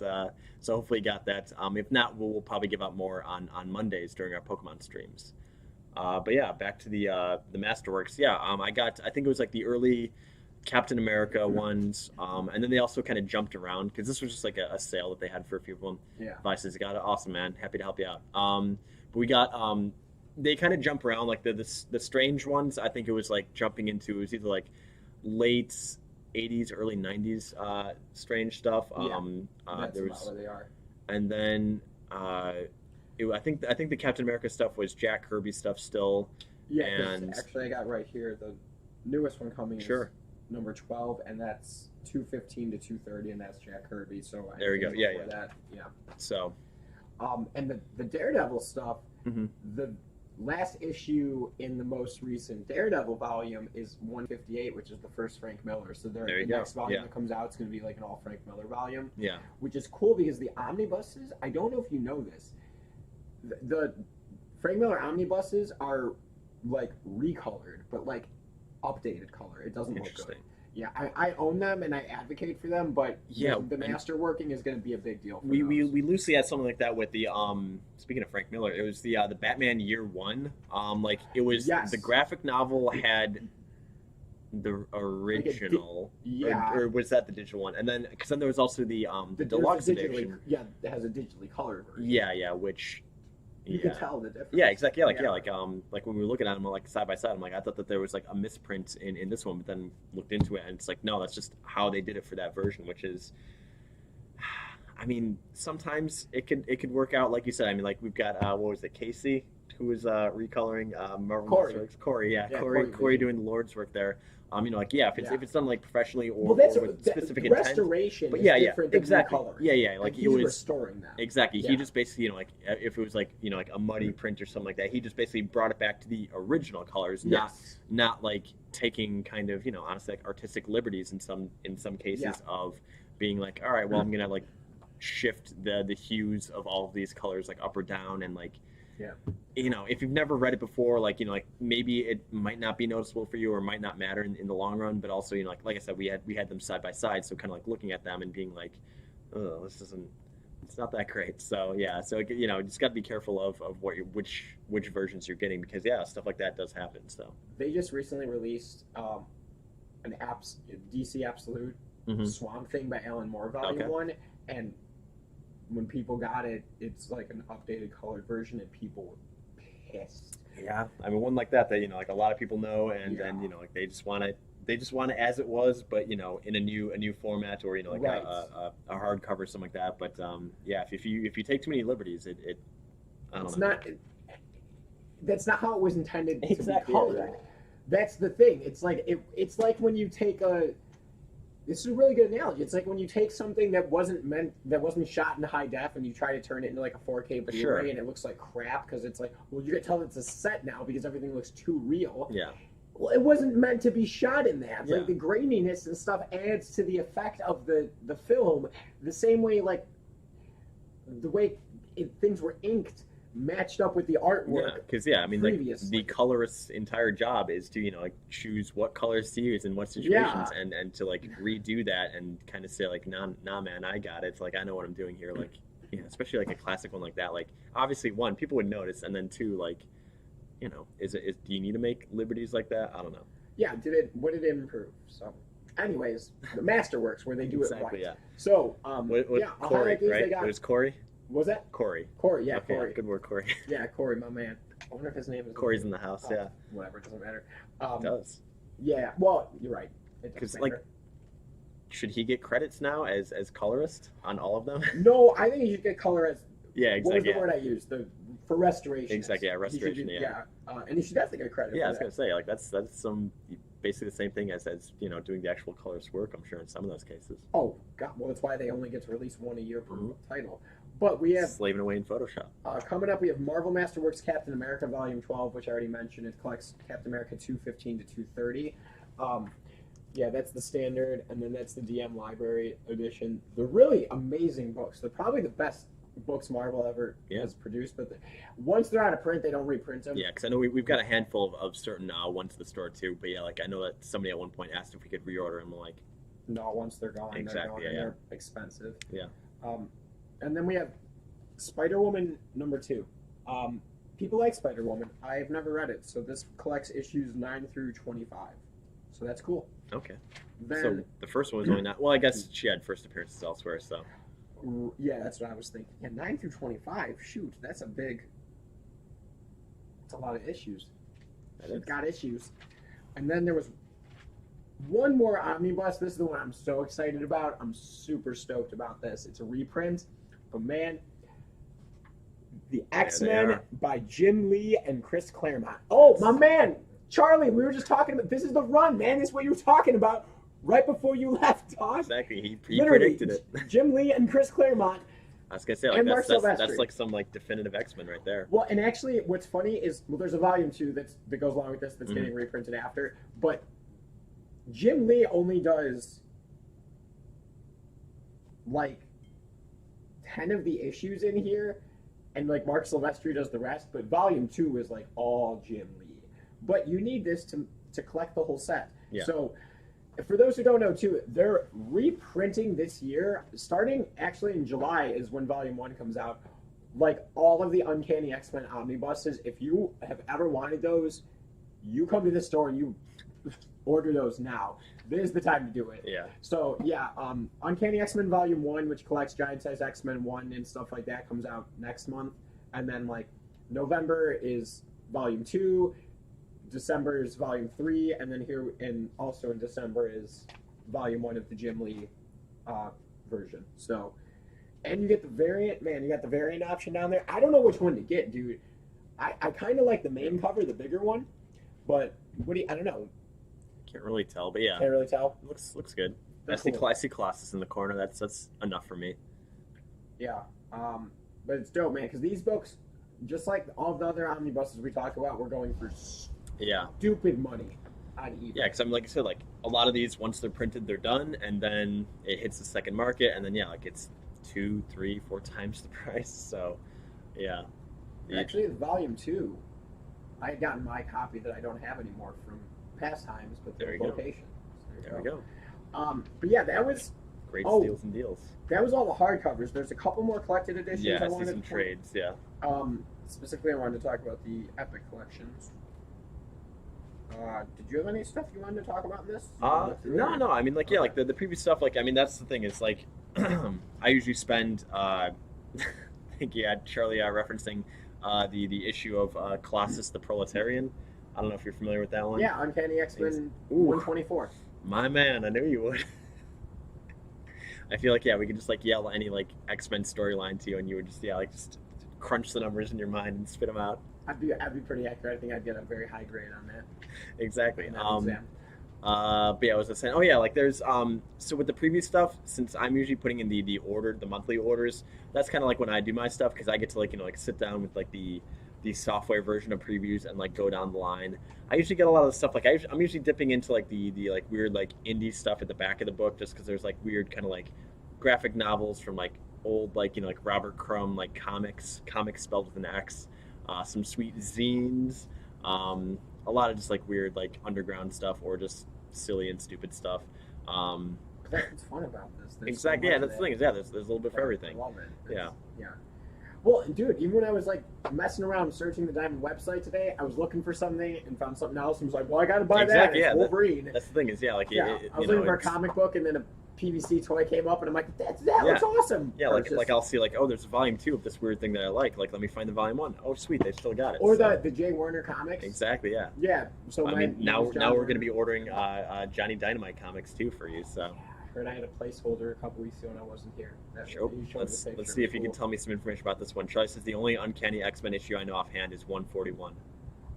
so hopefully you got that. If not, we'll probably give out more on Mondays during our Pokemon streams. But yeah, back to the Masterworks. Yeah, I think it was like the early Captain America ones, and then they also kind of jumped around because this was just like a sale that they had for a few of them. Yeah. Vices got it. Awesome, man. Happy to help you out. But we got they kind of jump around like the strange ones. I think it was like jumping into, it was either like late 80s, early 90s strange stuff. That's there about was, where they are. and then I think the Captain America stuff was Jack Kirby stuff still. Yeah, 'cause and actually I got right here the newest one coming Sure. is number 12, and that's 215 to 230, and that's Jack Kirby. So There we go. anything Yeah, before yeah. That, yeah. So And the Daredevil stuff, mhm. the last issue in the most recent Daredevil volume is 158, which is the first Frank Miller. So There the you go. next volume Yeah. that comes out is going to be like an all Frank Miller volume, yeah, which is cool because the omnibuses, I don't know if you know this, the Frank Miller omnibuses are like recolored, but like updated color. It doesn't look good. interesting. Yeah, I own them and I advocate for them, but Yeah, the and- master working is going to be a big deal for We those. loosely had something like that with the speaking of Frank Miller, it was the Batman Year One. Like it was Yes. the graphic novel had the original, yeah. or was that the digital one? And then because then there was also the There's deluxe a digitally, edition. yeah, it has a digitally colored version. Yeah, which You yeah. can tell the difference. Yeah, exactly. Yeah, like when we were looking at them like side by side, I'm like, I thought that there was like a misprint in this one, but then looked into it and it's like, no, that's just how they did it for that version, which is, I mean, sometimes it could work out like you said. I mean, like we've got what was it, Casey, who was recoloring Marvel Corey. Masterworks. Corey, yeah, Yeah, Corey Corey doing the Lord's work there. You know, like yeah, if it's done like professionally or, Well, that's or with specific the intent. restoration. But is yeah, different than exactly. recolor. Yeah, like he's it was restoring that. exactly. Yeah. He just basically, you know, like if it was like, you know, like a muddy print or something like that, he just basically brought it back to the original colors, Yes. not like taking kind of, you know, honestly like artistic liberties in some cases Yeah. of being like, all right, well, I'm gonna like shift the hues of all of these colors like up or down and like. Yeah. You know, if you've never read it before, like, you know, like maybe it might not be noticeable for you or might not matter in the long run, but also, you know, like I said, we had them side by side, so kind of like looking at them and being like, oh, it's not that great. So yeah, so you know, just got to be careful of which versions you're getting because yeah, stuff like that does happen. So They just recently released an DC Absolute Mhm. Swamp Thing by Alan Moore Volume Okay. 1, and when people got it, it's like an updated colored version, and people were pissed. yeah, I mean, one like that you know, like a lot of people know, and Yeah. you know, like they just want it as it was, but you know, in a new format or you know, like Right. a hardcover, something like that. But yeah, if you take too many liberties, it I don't It's know. not. That's not how it was intended to Exactly, be yeah, colored. exactly. That's the thing. It's like it's like when you take a. This is a really good analogy. It's like when you take something that wasn't shot in high def, and you try to turn it into like a 4K Blu-ray, Sure. and it looks like crap because it's like, well, you can tell it's a set now because everything looks too real. Yeah, Well, it wasn't meant to be shot in that. It's Yeah. like the graininess and stuff adds to the effect of the film. The same way, like the way things were inked matched up with the yeah, artwork. because I mean, like previously. the colorist's entire job is to you know like choose what colors to use in what situations, and to like redo that and kind of say like, nah, man, I got it. It's like I know what I'm doing here. Like, you know, especially like a classic one like that. Like, obviously, one, people would notice, and then two, like, you know, do you need to make liberties like that? I don't know. Yeah, what did it improve? So, anyways, the Masterworks where they do Exactly, it right. yeah. So, What yeah, I'll Corey, highlight these. right? They got, It was Corey. was that Corey. Corey? Yeah, Okay, Corey. good work, Corey. Yeah, Corey, my man. I wonder if his name is Corey's in the house. Oh, Yeah, Whatever, it doesn't matter. it does. Yeah, well, you're right. It doesn't 'Cause, like, matter. should he get credits now as colorist on all of them? No, I think he should get color as. Yeah, What was exactly. the word I used? For restoration. Exactly, yeah, He should restoration, do- yeah. and he should definitely get credit. Yeah, I for was that. gonna say like that's some basically the same thing as doing the actual colorist work. I'm sure in some of those cases. Oh God, well that's why they only get to release one a year per Mhm. title. But we have Slaving away in Photoshop. coming up. We have Marvel Masterworks Captain America Volume 12, which I already mentioned. It collects Captain America 215 to 230. Yeah, that's the standard, and then that's the DM Library edition. They're really amazing books. They're probably the best books Marvel ever Yeah. has produced. But once they're out of print, they don't reprint them. Yeah, because I know we've got a handful of certain ones at the store too. But yeah, like I know that somebody at one point asked if we could reorder them. Like, No, once they're gone, Exactly, they're gone, yeah, and they're expensive. Yeah. And then we have Spider Woman #2. People like Spider Woman. I have never read it, so this collects issues 9 through 25. So that's cool. okay. Then, So the first one was only not. Well, I guess she had first appearances elsewhere. So yeah, that's what I was thinking. Yeah, 9 through 25. Shoot, that's a big. That's a lot of issues. that She's is. got issues. And then there was one more omnibus. This is the one I'm so excited about. I'm super stoked about this. It's a reprint, but man, the X-Men are. by Jim Lee and Chris Claremont. Oh, my man, Charlie, we were just talking about this is the run, man. This is what you were talking about right before you left, Todd. Exactly. He Literally, predicted it. Jim Lee and Chris Claremont. I was gonna say like And Mark that's Silvestri. like some like definitive X-Men right there. Well, and actually, what's funny is there's a volume 2 that goes along with this that's Mhm. getting reprinted after. But Jim Lee only does like 10 of the issues in here, and like Mark Silvestri does the rest. But volume 2 is like all Jim Lee. But you need this to collect the whole set. Yeah. So. For those who don't know, too, they're reprinting this year. Starting actually in July is when Volume 1 comes out. Like all of the Uncanny X-Men omnibuses, if you have ever wanted those, you come to the store and you order those now. This is the time to do it. Yeah. So, yeah, Uncanny X-Men Volume 1, which collects Giant Size X-Men 1 and stuff like that, comes out next month. And then, like, November is Volume 2. December is Volume 3, and then here, and also in December is Volume 1 of the Jim Lee version. So, and you get the variant, man, you got the variant option down there. I don't know which one to get, dude. I kind of like the main cover, the bigger one, but I don't know. Can't really tell, but yeah, Can't really tell. looks good. They're I see Colossus in the corner. That's enough for me. Yeah, but it's dope, man, because these books, just like all of the other omnibuses we talk about, we're going for Yeah. stupid money on eBay. Yeah, because I'm like I said, like a lot of these once they're printed, they're done, and then it hits the second market, and then yeah, like it's 2, 3, 4 times the price. So, yeah. Actually, Volume 2, I had gotten my copy that I don't have anymore from past times, but There the you go. location. There we go. But yeah, that was Great Oh. steals and deals. all the hardcovers. There's a couple more collected editions Yeah, I I see wanted some to trades. Yeah. Specifically, I wanted to talk about the Epic collections. Did you have any stuff you wanted to talk about in this? No. I mean, like, yeah, Okay. like the previous stuff. Like, I mean, that's the thing. Is like, I usually spend. I think you had Charlie referencing the issue of Colossus the Proletarian. I don't know if you're familiar with that one. Yeah, Uncanny X-Men Ooh. 124. My man, I knew you would. I feel like yeah, we could just like yell any like X-Men storyline to you, and you would just just crunch the numbers in your mind and spit them out. I'd be pretty accurate. I think I'd get a very high grade on that. Exactly. on that exam. But yeah, I was just saying. Oh yeah, like there's So with the previous stuff, since I'm usually putting in the monthly orders, that's kind of like when I do my stuff because I get to like sit down with like the software version of previews and like go down the line. I usually get a lot of the stuff like I'm usually dipping into like the like weird like indie stuff at the back of the book just because there's like weird kind of like graphic novels from like old like like Robert Crumb like comics spelled with an X, some sweet zines, a lot of just like weird like underground stuff or just silly and stupid stuff. That's what's fun about this. There's Exactly. so Yeah, much that's of the thing. Is there's a little bit for everything. I love it. Yeah. Yeah. Well, dude, even when I was like messing around searching the Diamond website today, I was looking for something and found something else and was like, well, I got to buy Exactly, that. yeah, It's Wolverine. That's the thing. Is yeah, like Yeah, I was looking for a comic book and then a PVC toy came up and I'm like, that looks awesome. Yeah, like Purchase. like I'll see like, oh, there's a volume 2 of this weird thing that I like. Like, let me find the volume 1. Oh, sweet, they still got it. Or So- the Jay Warner comics. exactly, yeah. Yeah. So I my mean, now name's John we're Warner. gonna be ordering Johnny Dynamite comics too for you. So heard I had a placeholder a couple weeks ago and I wasn't here. Sure. You showed Let's the picture. see if you can Cool. tell me some information about this one. Charlie says the only Uncanny X-Men issue I know offhand is 141.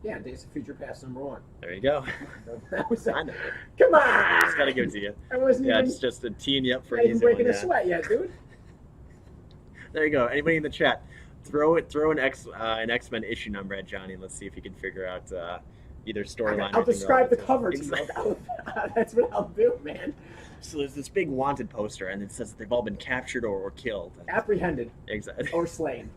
Yeah, Days of Future Past #1. There you go. That was I know. Come on! Just gotta give it to you. I wasn't Yeah, even, it's just a teeing you up for not an even easy one. breaking a Yeah. sweat yet, dude. There you go. Anybody in the chat, throw an X-Men issue number at Johnny, and let's see if he can figure out either storyline. I'll or anything describe the relevant. cover to you. Exactly. That's what I'll do, man. So there's this big wanted poster, and it says that they've all been captured or killed. Apprehended Exactly. or slain.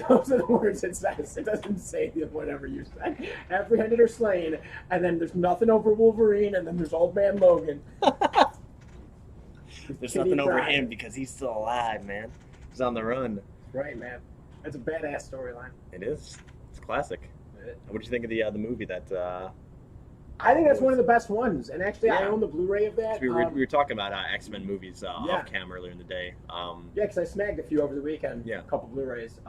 Those are the words it says. It doesn't say whatever you said. Apprehended or slain, and then there's nothing over Wolverine, and then there's Old Man Logan. There's Kitty nothing over Pryde. him because he's still alive, man. He's on the run. Right, man. That's a badass storyline. It is. It's classic. What do you think of the movie that? I think that's one of the best ones, and actually, I Yeah. own the Blu-ray of that. We were talking about X-Men movies Yeah. off cam earlier in the day. Yeah, because I snagged a few over the weekend. Yeah. A couple Blu-rays.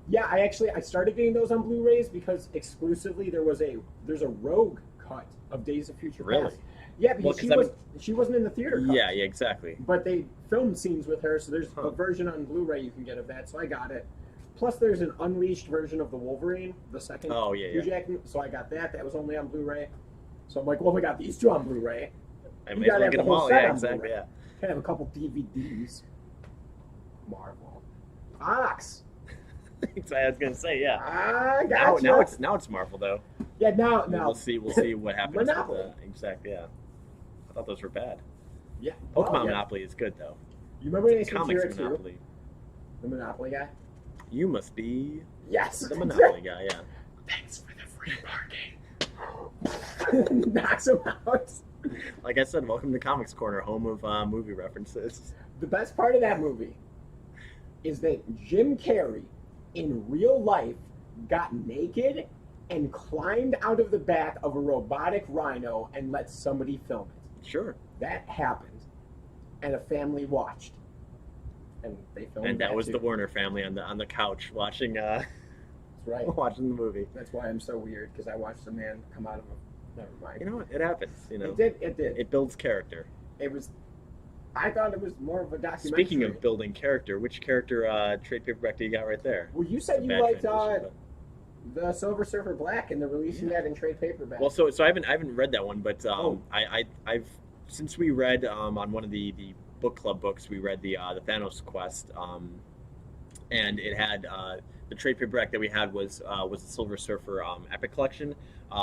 Yeah, I started getting those on Blu-rays because exclusively there's a Rogue cut of Days of Future Really? Past. Yeah, because Well, 'cause she wasn't in the theater cut. Yeah, exactly. But they filmed scenes with her, so there's Huh. a version on Blu-ray you can get of that. So I got it. Plus, there's an unleashed version of the Wolverine, the second Oh, yeah, Hugh yeah. Jackman. So I got that. That was only on Blu-ray. So I'm like, well, we got these two on Blu-ray. I You may as gotta well have get the them whole all. set Yeah, on exactly. Blu-ray. Yeah. Can have a couple DVDs. Marvel. Fox. I was gonna say, yeah. I Now, got now it's Marvel though. Yeah, now. We'll see what happens. With Monopoly. exactly. Yeah. I thought those were bad. Yeah. Pokemon Oh, yeah. Monopoly is good though. You remember Ace Comics Ventura 2? Monopoly. The Monopoly guy? You must be Yes. the Monopoly guy. Yeah. Thanks for the free parking. Knocks him out. Like I said, welcome to Comics Corner, home of movie references. The best part of that movie is that Jim Carrey, in real life, got naked and climbed out of the back of a robotic rhino and let somebody film it. Sure. That happened, and a family watched, and they filmed. And that was too. the Warner family on the couch watching That's right. watching the movie. That's why I'm so weird, because I watched a man come out of a. Never mind. You know what? It happens. You know. It did. It did. It builds character. It was. I thought it was more of a documentary. Speaking of building character, which character trade paperback do you got right there? Well, you It's said a you bad liked transition, the Silver Surfer Black, and they're releasing that in trade paperback. Well, so I haven't read that one, but Oh. I've since we read on one of the book club books, we read the Thanos quest, and it had the trade paperback that we had was the Silver Surfer Epic Collection.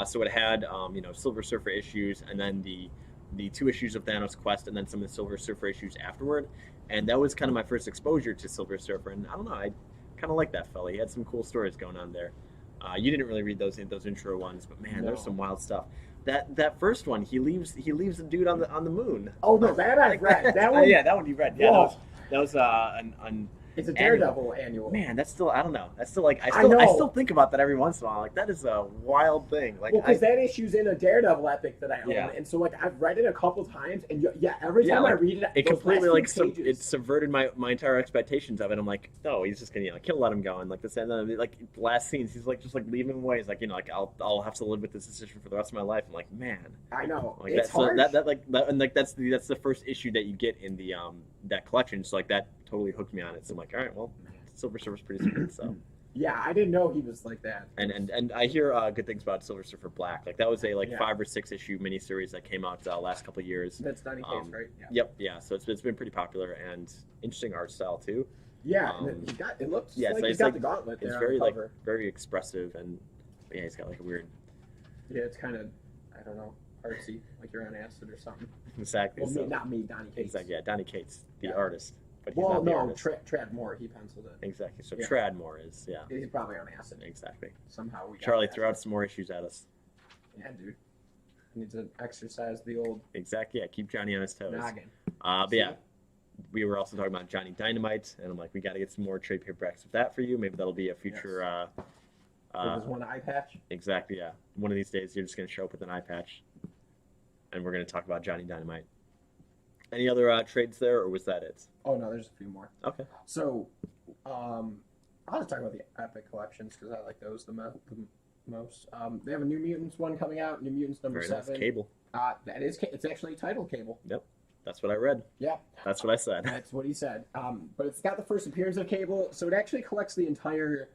So it had Silver Surfer issues, and then the 2 issues of Thanos Quest, and then some of the Silver Surfer issues afterward. And that was kind of my first exposure to Silver Surfer, and I don't know, I kind of like that fella. He had some cool stories going on there. You didn't really read those intro ones, but man, there's No. some wild stuff. That first one, he leaves the dude on the moon. Oh no, that I've read. That one. Yeah, that one you read. Yeah, Whoa. that was an It's a Daredevil annual. man. That's still, I don't know. That's still like I I know. still think about that every once in a while. Like that is a wild thing. Like Well, because that issue's in a Daredevil epic that I own, Yeah. and so like I've read it a couple times, and every time I like, read it, it those completely last like few it pages, subverted my entire expectations of it. I'm like, no, he's just gonna kill, let him go, and like this, and then like the last scenes, he's like just like leaving him away. He's like, like I'll have to live with this decision for the rest of my life. I'm like, man, I know like it's that. So hard. and like that's the first issue that you get in the that collection. So like that totally hooked me on it. So I'm like, all right, well, Silver Surfer's pretty sweet. So. Yeah, I didn't know he was like that. And I hear good things about Silver Surfer Black. Like that was a Yeah. 5 or 6 issue miniseries that came out last couple of years. That's Donny Cates, right? Yeah. Yep, yeah. So it's been pretty popular and interesting art style too. Yeah, Um, and it looks yeah, like so he's it's got like- the gauntlet It's there very on the like cover. very expressive and yeah, he's got like a weird Yeah, it's kind of, I don't know, artsy, like you're on acid or something. exactly. Well, so, not me, Donny Cates. exactly. Yeah, Donny Cates, the Yeah. artist, but he's Well, not the no, artist. Trad Moore, he penciled it. Exactly. So Yeah. Tradmore is He's probably on acid. exactly. Somehow we got Charlie, acid. throw out some more issues at us. Yeah, dude. Needs to exercise the old Exactly. Yeah, keep Johnny on his toes. noggin. But yeah, we were also talking about Johnny Dynamite, and I'm like, we got to get some more trade paperbacks with that for you. Maybe that'll be a future. With his one eye patch. Exactly. Yeah. One of these days, you're just gonna show up with an eye patch, and we're gonna talk about Johnny Dynamite. Any other trades there, or was that it? Oh no, there's a few more. Okay. So, I'll just talk about the Epic collections because I like those the most. They have a New Mutants one coming out. New Mutants number Very nice. 7. Cable. That is, it's actually titled Cable. Yep. That's what I read. Yeah, That's what I said. that's what he said. But it's got the first appearance of Cable, so it actually collects the entire.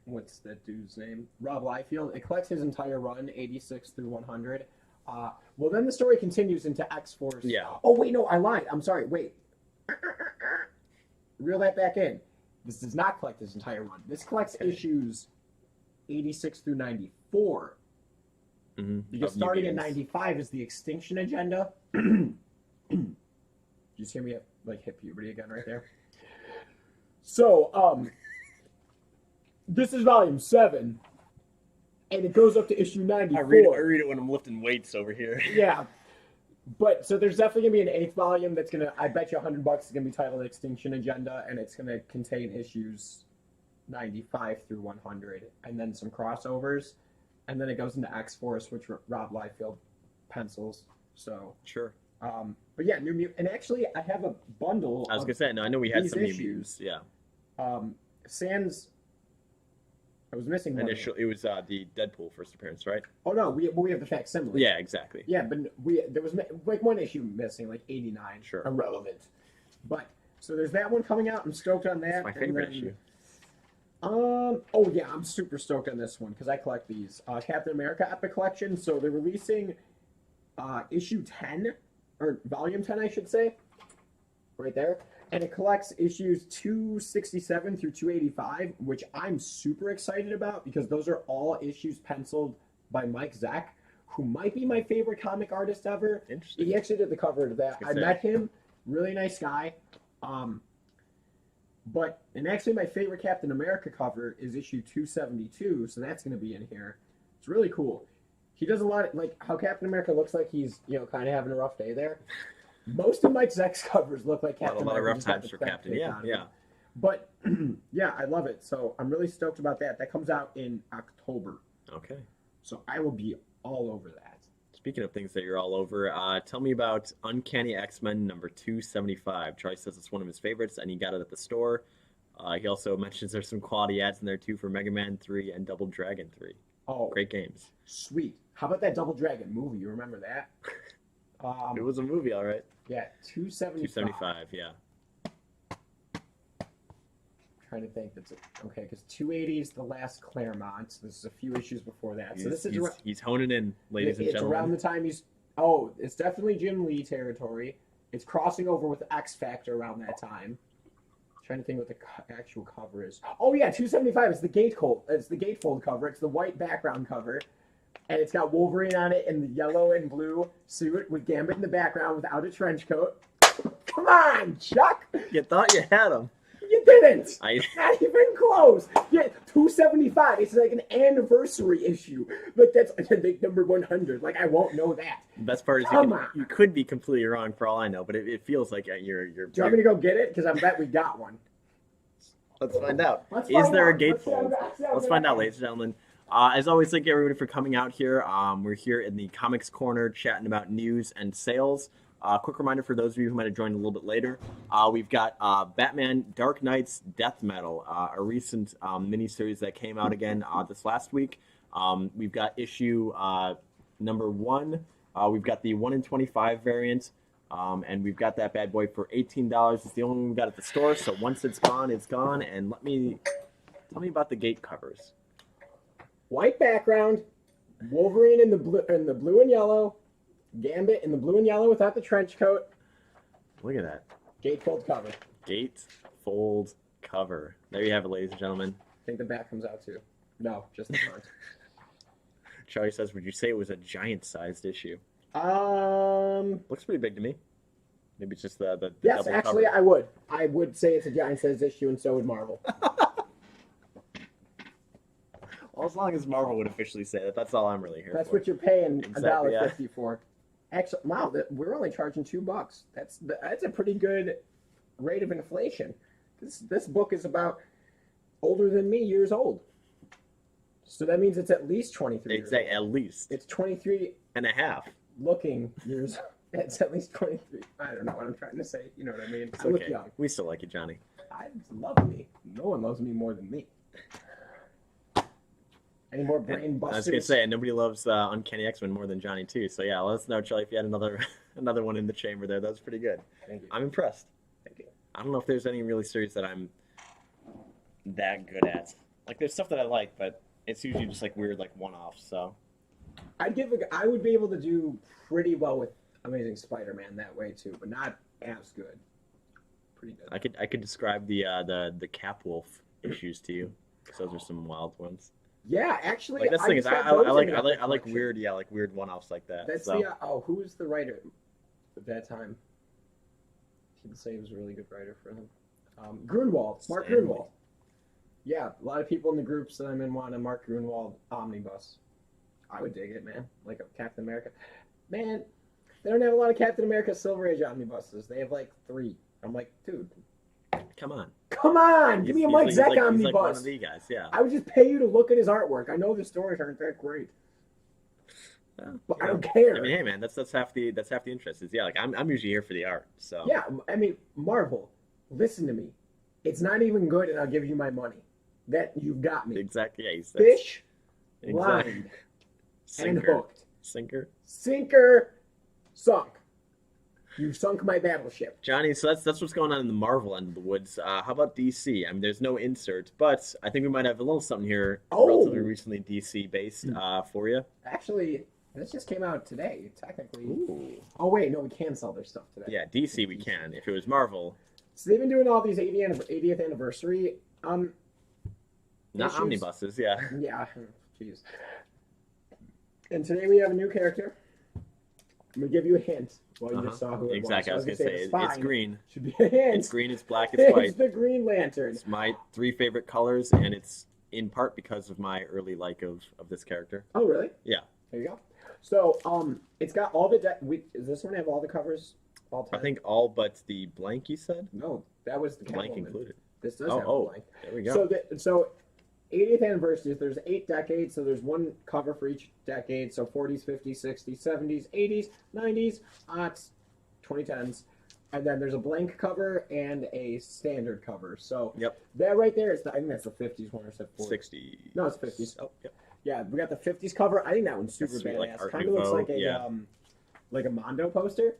What's that dude's name? Rob Liefeld. It collects his entire run, 86 through 100. Well, then the story continues into X-Force. Yeah. Oh, wait, no, I lied. I'm sorry. Wait. Reel that back in. This does not collect his entire run. This collects issues 86 through 94. Mm-hmm. Because starting at 95 is the Extinction Agenda. Did you see me hit puberty again right there? So, this is volume 7, and it goes up to issue 94. I read it when I'm lifting weights over here. Yeah. But, so there's definitely going to be an 8th volume that's going to, I bet you $100 is going to be titled Extinction Agenda, and it's going to contain issues 95 through 100, and then some crossovers. And then it goes into X-Force, which Rob Liefeld pencils. So Sure. But yeah, New Mutants. And actually, I have a bundle. I was gonna say, I know we had these some New issues. Mutants. Yeah. Sans. I was missing one. Initially, it was the Deadpool first appearance, right? Oh no, we have the facsimile. Yeah, exactly. Yeah, but there was like one issue missing, like 89. Sure. Irrelevant. But so there's that one coming out. I'm stoked on that. It's my favorite issue. Oh yeah, I'm super stoked on this one because I collect these. Captain America Epic Collection. So they're releasing issue 10 or volume 10, I should say, right there, and it collects issues 267 through 285, which I'm super excited about because those are all issues penciled by Mike Zeck, who might be my favorite comic artist ever. Interesting. He actually did the cover to that. I met him, really nice guy. And actually my favorite Captain America cover is issue 272, so that's going to be in here. It's really cool. He does a lot of, like, how Captain America looks like he's, kind of having a rough day there. Most of Mike Zeck's covers look like Captain America. A lot of rough times for Captain, yeah. But, yeah, I love it. So I'm really stoked about that. That comes out in October. Okay. So I will be all over that. Speaking of things that you're all over, tell me about Uncanny X-Men number 275. Charlie says it's one of his favorites, and he got it at the store. He also mentions there's some quality ads in there, too, for Mega Man 3 and Double Dragon 3. Oh. Great games. Sweet. How about that Double Dragon movie? You remember that? It was a movie, all right. Yeah, 275. 275, yeah. Trying to think. That's okay, because 280 is the last Claremont. This is a few issues before that. So this is he's honing in, ladies and gentlemen. It's around the time he's. Oh, it's definitely Jim Lee territory. It's crossing over with X Factor around that time. Trying to think what the actual cover is. Oh yeah, 275. It's the Gatefold. It's the Gatefold cover. It's the white background cover, and it's got Wolverine on it in the yellow and blue suit with Gambit in the background without a trench coat. Come on, Chuck. You thought you had him. You didn't. Not even close. Yeah, 275. It's like an anniversary issue. Like that's like number 100. Like I won't know that. The best part is you could be completely wrong for all I know, but it feels like you're. Do you want me to go get it? Because I bet we got one. Let's find out. Is there a gatefold? Let's find out, ladies and gentlemen. As always, thank you everybody for coming out here. We're here in the Comics Corner chatting about news and sales. Quick reminder for those of you who might have joined a little bit later, we've got Batman Dark Knight's Death Metal, a recent miniseries that came out again this last week. We've got issue number 1. We've got the 1 in 25 variant, and we've got that bad boy for $18. It's the only one we've got at the store, so once it's gone, it's gone. And tell me about the gate covers. White background, Wolverine in the blue and yellow. Gambit in the blue and yellow without the trench coat. Look at that. Gatefold cover. Gatefold cover. There you have it, ladies and gentlemen. I think the back comes out too. No, just the front. Charlie says, would you say it was a giant-sized issue? Looks pretty big to me. Maybe it's just the yes, double actually, cover. I would. I would say it's a giant-sized issue, and so would Marvel. Well, as long as Marvel would officially say that, that's all I'm really here That's for. what you're paying Exactly, $1.50 for. Actually, wow, we're only charging $2. That's a pretty good rate of inflation. This book is about older than me, years old. So that means it's at least 23 years old. At least. It's 23 and a half. Looking years. It's at least 23. I don't know what I'm trying to say. You know what I mean? It's okay. Young. We still like you, Johnny. I love me. No one loves me more than me. Any more brain busters? I was going to say, nobody loves Uncanny X-Men more than Johnny, too. So, yeah, let us know, Charlie, if you had another another one in the chamber there. That was pretty good. Thank you. I'm impressed. Thank you. I don't know if there's any really series that I'm that good at. Like, there's stuff that I like, but it's usually just like weird, like one-offs. So I would be able to do pretty well with Amazing Spider-Man that way too, but not as good. Pretty good. I could describe the Capwolf issues to you. 'Cause those are some wild ones. Yeah, actually, Like that's the thing is, just I got those like in I my like I like collection. weird, yeah, like weird one-offs like that. That's so. who was the writer at that time? People say he was a really good writer for them. Grunwald, Mark Stanley. Grunwald. Yeah, a lot of people in the groups that I'm in want a Mark Grunwald omnibus. I would dig it, man. Like a Captain America. Man, they don't have a lot of Captain America Silver Age omnibuses. They have like 3. I'm like, dude, Come on. come on, give me a Mike Zeck he's omnibus. like one of the guys, yeah. I would just pay you to look at his artwork. I know the stories aren't that great, Yeah, but I yeah. don't care. I mean, hey man, that's half the interest. Is yeah, like I'm usually here for the art. So Yeah, I mean, Marvel, listen to me. It's not even good, and I'll give you my money. That you've got me. exactly. Yeah, Fish, exactly. line, and Sinker, hooked. sinker. Sinker, sunk. You sunk my battleship. Johnny, so that's what's going on in the Marvel end of the woods. How about DC? I mean, there's no insert, but I think we might have a little something here, Oh. relatively recently DC based, for you. Actually, this just came out today, technically. Ooh. Oh, wait, no, we can sell their stuff today. Yeah, DC we can. If it was Marvel, So they've been doing all these 80th anniversary. not Issues? omnibuses. Yeah. Yeah, jeez. And today we have a new character. I'm going to give you a hint. Well, you just saw who it Exactly. I was. was gonna say it's it's fine. green. Should be a hint. It's green. It's black. It's It's white. the Green Lantern. It's my 3 favorite colors, and it's in part because of my early like of this character. Oh, really? Yeah. There you go. So, it's got all the. Does this one have all the covers? All 10? I think all but the blank. You said No, that was the blank Catwoman. included. This does Oh, have oh. a blank. There we go. So 80th anniversaries. There's 8 decades, so there's one cover for each decade. So 40s, 50s, 60s, 70s, 80s, 90s, aughts, 2010s, and then there's a blank cover and a standard cover. So Yep. that right there is I think that's the 50s one or is that 40s? 60. No, it's 50s. Oh, yep. Yeah, we got the 50s cover. I think that one's super That's sweet, like badass. Art Kind of looks Nouveau, like a yeah. like a Mondo poster.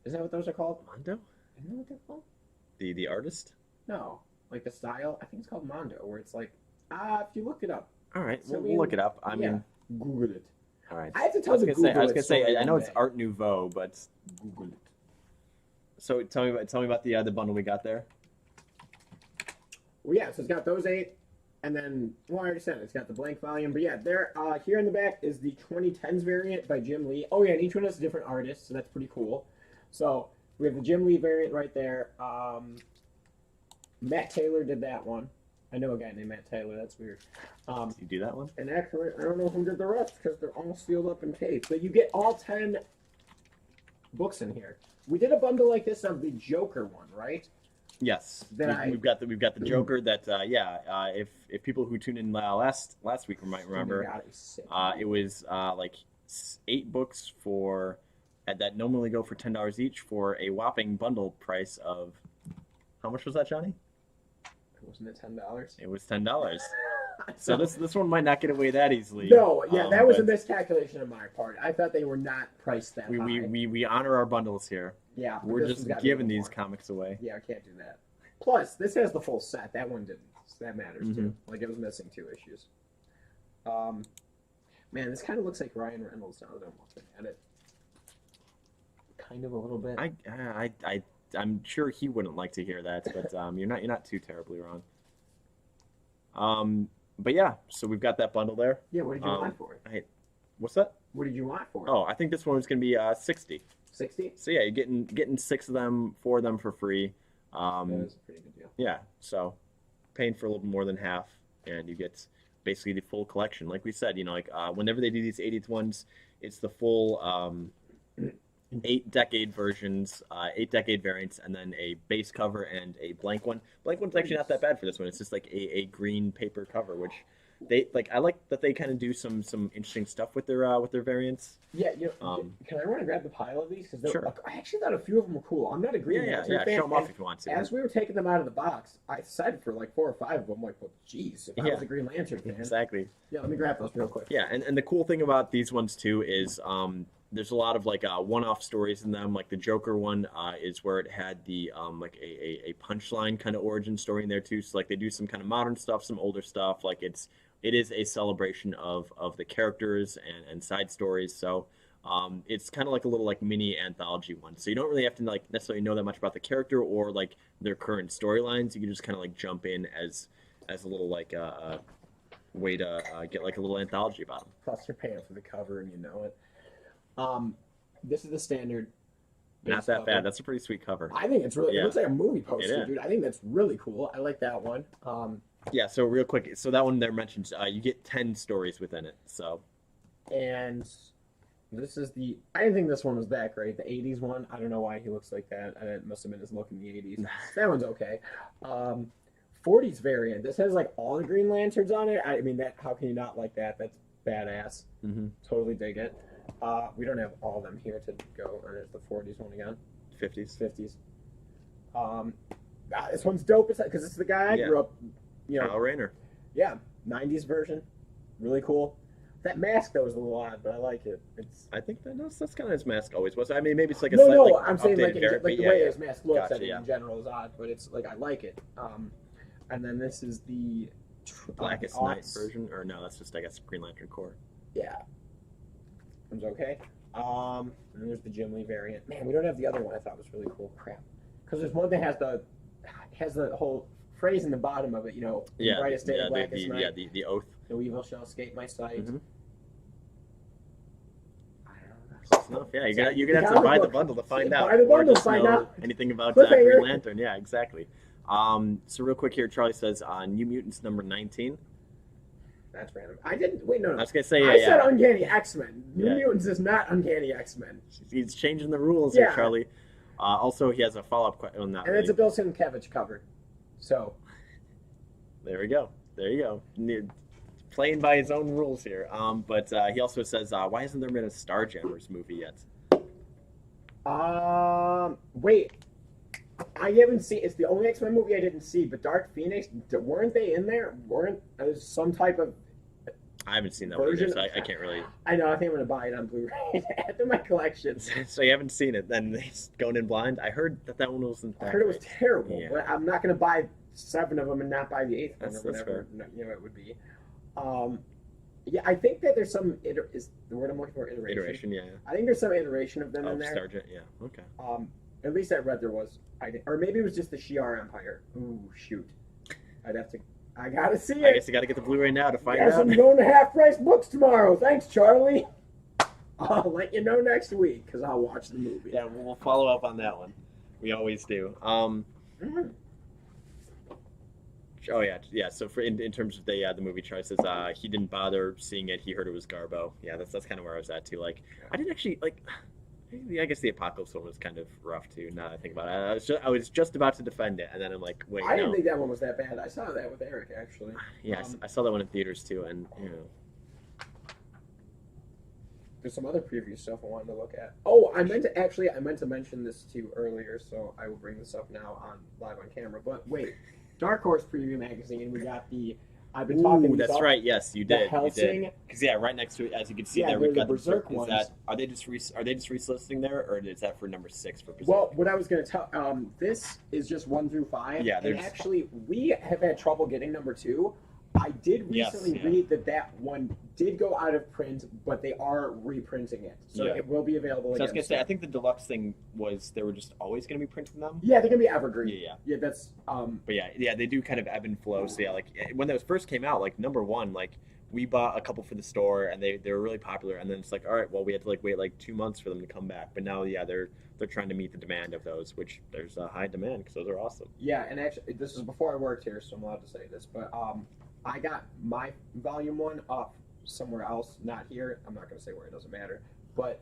Is that what those are called? Mondo, Isn't that what they're called? the artist. No, like the style. I think it's called Mondo, where it's like if you looked it up. All right, So we'll look it up. I yeah, mean, Google it. all right. I have to I tell was the gonna Google say. I was it gonna story say. I know one it's day. Art Nouveau, but Google it. so tell me about the bundle we got there. Well, yeah, so it's got those 8, and then well, I already said it. It's got the blank volume, but yeah, there here in the back is the 2010s variant by Jim Lee. Oh yeah, and each one has a different artist, so that's pretty cool. So we have the Jim Lee variant right there. Matt Taylor did that one. I know a guy named Matt Taylor. That's weird. Did you do that one? And actually, I don't know who did the rest because they're all sealed up in tape. But you get all 10 books in here. We did a bundle like this of the Joker one, right? Yes. That We've got the Joker. That if people who tuned in last week might remember, Oh my God, it's sick. it was like 8 books for that normally go for $10 each for a whopping bundle price of how much was that, Johnny? Wasn't it $10? It was $10. So this one might not get away that easily. No, yeah, that was a but miscalculation on my part. I thought they were not priced that high. we honor our bundles here. Yeah, but We're this just one's gotta be a giving little these more. comics away. Yeah, I can't do that. Plus, this has the full set. That one didn't. So that matters too. Mm-hmm. Like it was missing 2 issues. Man, this kind of looks like Ryan Reynolds now that I'm looking at it. Kind of a little bit. I'm sure he wouldn't like to hear that, but you're not too terribly wrong. But yeah, so we've got that bundle there. Yeah, what did you want for it? What's that? What did you want for it? Oh, I think this one was gonna be 60. 60? So yeah, you're getting 6 of them, 4 of them for free. That is a pretty good deal. Yeah, so paying for a little more than half, and you get basically the full collection. Like we said, whenever they do these 80th ones, it's the full 8 decade versions, 8 decade variants, and then a base cover and a blank one. Blank one's actually not that bad for this one. It's just like a green paper cover, which they like. I like that they kind of do some interesting stuff with their variants. Yeah, can I run and grab the pile of these? Because Sure. I actually thought a few of them were cool. I'm not a Green Yeah. Lantern fan. Show them off and if you want to. as we were taking them out of the box, I decided for like 4 or 5 of them. I'm like, well, geez, if I Yeah. was a Green Lantern fan. Exactly. Yeah, let me grab those real quick. Yeah, and the cool thing about these ones too is there's a lot of like one-off stories in them. Like the Joker one is where it had the like a punchline kind of origin story in there too. So like they do some kind of modern stuff, some older stuff. Like it is a celebration of the characters and side stories. So it's kind of like a little like mini anthology one. So you don't really have to like necessarily know that much about the character or like their current storylines. You can just kind of like jump in as a little like way to get like a little anthology about them. Plus, you're paying for the cover, and you know it. This is the standard. Not base that cover. bad. That's a pretty sweet cover. I think it's really. Yeah. It looks like a movie It poster, is. dude. I think that's really cool. I like that one. Yeah. So real quick, so that one there mentions you get 10 stories within it. So And this is the. I didn't think this one was that great. The '80s one. I don't know why he looks like that. It must have been his look in the '80s. That one's okay. 40s variant. This has like all the Green Lanterns on it. I mean, that. How can you not like that? That's badass. Totally dig it. We don't have all of them here to go. Or there's the 40s one again. 50s. 50s. This one's dope because it's the guy I Yeah. grew up. You know. Kyle Rayner. Yeah. 90s version. Really cool. That mask though is a little odd, but I like it. It's. I think that's kind of his mask always was. I mean, maybe it's like a No, slightly no, I'm saying like, updated variant, like but the yeah, way yeah. his mask looks, Gotcha, I think yeah. in general is odd, but it's like I like it. And then this is the Blackest the Night aughts. version, or no, that's just I guess Green Lantern Corps. Yeah, one's okay. And then there's the Jim Lee variant. Man, we don't have the other one. I thought was really cool. Crap, because there's one that has the whole phrase in the bottom of it. You know, Yeah, brightest day, yeah, blackest night. the oath. No evil shall escape my sight. Mhm. I don't know. Close enough. Yeah, you're gonna have to Comic buy the book. bundle to find Yeah, out. buy the or bundle, just find know out. anything about Cliffhanger. Green Lantern. Yeah, exactly. So real quick here, Charlie says New Mutants number 19. That's random. I didn't. Wait, no, I no. was gonna say I said yeah. Uncanny X-Men. New Yeah. Mutants is not Uncanny X-Men. He's changing the rules here, Yeah. Charlie. Also, he has a follow-up question on that. And it's a Bill Sienkiewicz cover. So, There we go. There you go. Playing by his own rules here. But he also says, why hasn't there been a Starjammers movie yet? wait. I haven't seen. It's the only X-Men movie I didn't see. But Dark Phoenix, weren't they in there? Weren't some type of? I haven't seen that one either, Version- so I can't really. I know. I think I'm gonna buy it on Blu-ray. Add to my collection. So you haven't seen it, then he's going in blind. I heard that one wasn't I that heard it was great. terrible. Yeah. But I'm not gonna buy 7 of them and not buy the 8th one That's or whatever. fair. You know it would be. Yeah, I think that there's some. Is the word I'm looking for iteration? Iteration, yeah. I think there's some iteration of them Oh, in there. Starjet, yeah. Okay. At least I read there was. Or maybe it was just the Shi'ar Empire. Ooh, shoot. I'd have to. I gotta see I it. guess you got to get the Blu-ray now to find Guess out. I'm going to Half Price Books tomorrow. Thanks, Charlie. I'll let you know next week because I'll watch the movie. Yeah, we'll follow up on that one. We always do. Mhm. Oh yeah. So for in terms of the movie choices, he didn't bother seeing it. He heard it was Garbo. Yeah, that's kind of where I was at too. Like, I didn't actually like. I guess the Apocalypse one was kind of rough too. Now that I think about it, I was just about to defend it, and then I'm like, wait, I didn't no. think that one was that bad. I saw that with Eric actually. Yeah, I saw that one in theaters too, and you know. There's some other preview stuff I wanted to look at. Oh, I meant to mention this to you earlier, so I will bring this up now on live on camera. But wait, Dark Horse Preview Magazine. We got the. I've been talking. Ooh, that's right. Yes, you The did. You Helsing. did. Because yeah, right next to it, as you can see Yeah, there, they're we've the got the Berserk Is ones. that are they just relisting there, or is that for number 6 for Berserk? Well, what I was going to tell, this is just 1 through 5. Yeah, and there's- actually, we have had trouble getting number 2. I did Yes, recently yeah. read that one did go out of print, but they are reprinting it, so Yeah. it will be available So I was again. gonna say, I think the deluxe thing was they were just always gonna be printing them. Yeah, they're gonna be evergreen. Yeah. Yeah, that's But yeah, they do kind of ebb and flow. So yeah, like when those first came out, like number 1, like we bought a couple for the store and they were really popular. And then it's like, all right, well we had to like wait like 2 months for them to come back. But now, yeah, they're trying to meet the demand of those, which there's a high demand because those are awesome. yeah. And actually, this is before I worked here, so I'm allowed to say this. But I got my volume 1 off somewhere else, not here. I'm not gonna say where. It doesn't matter. But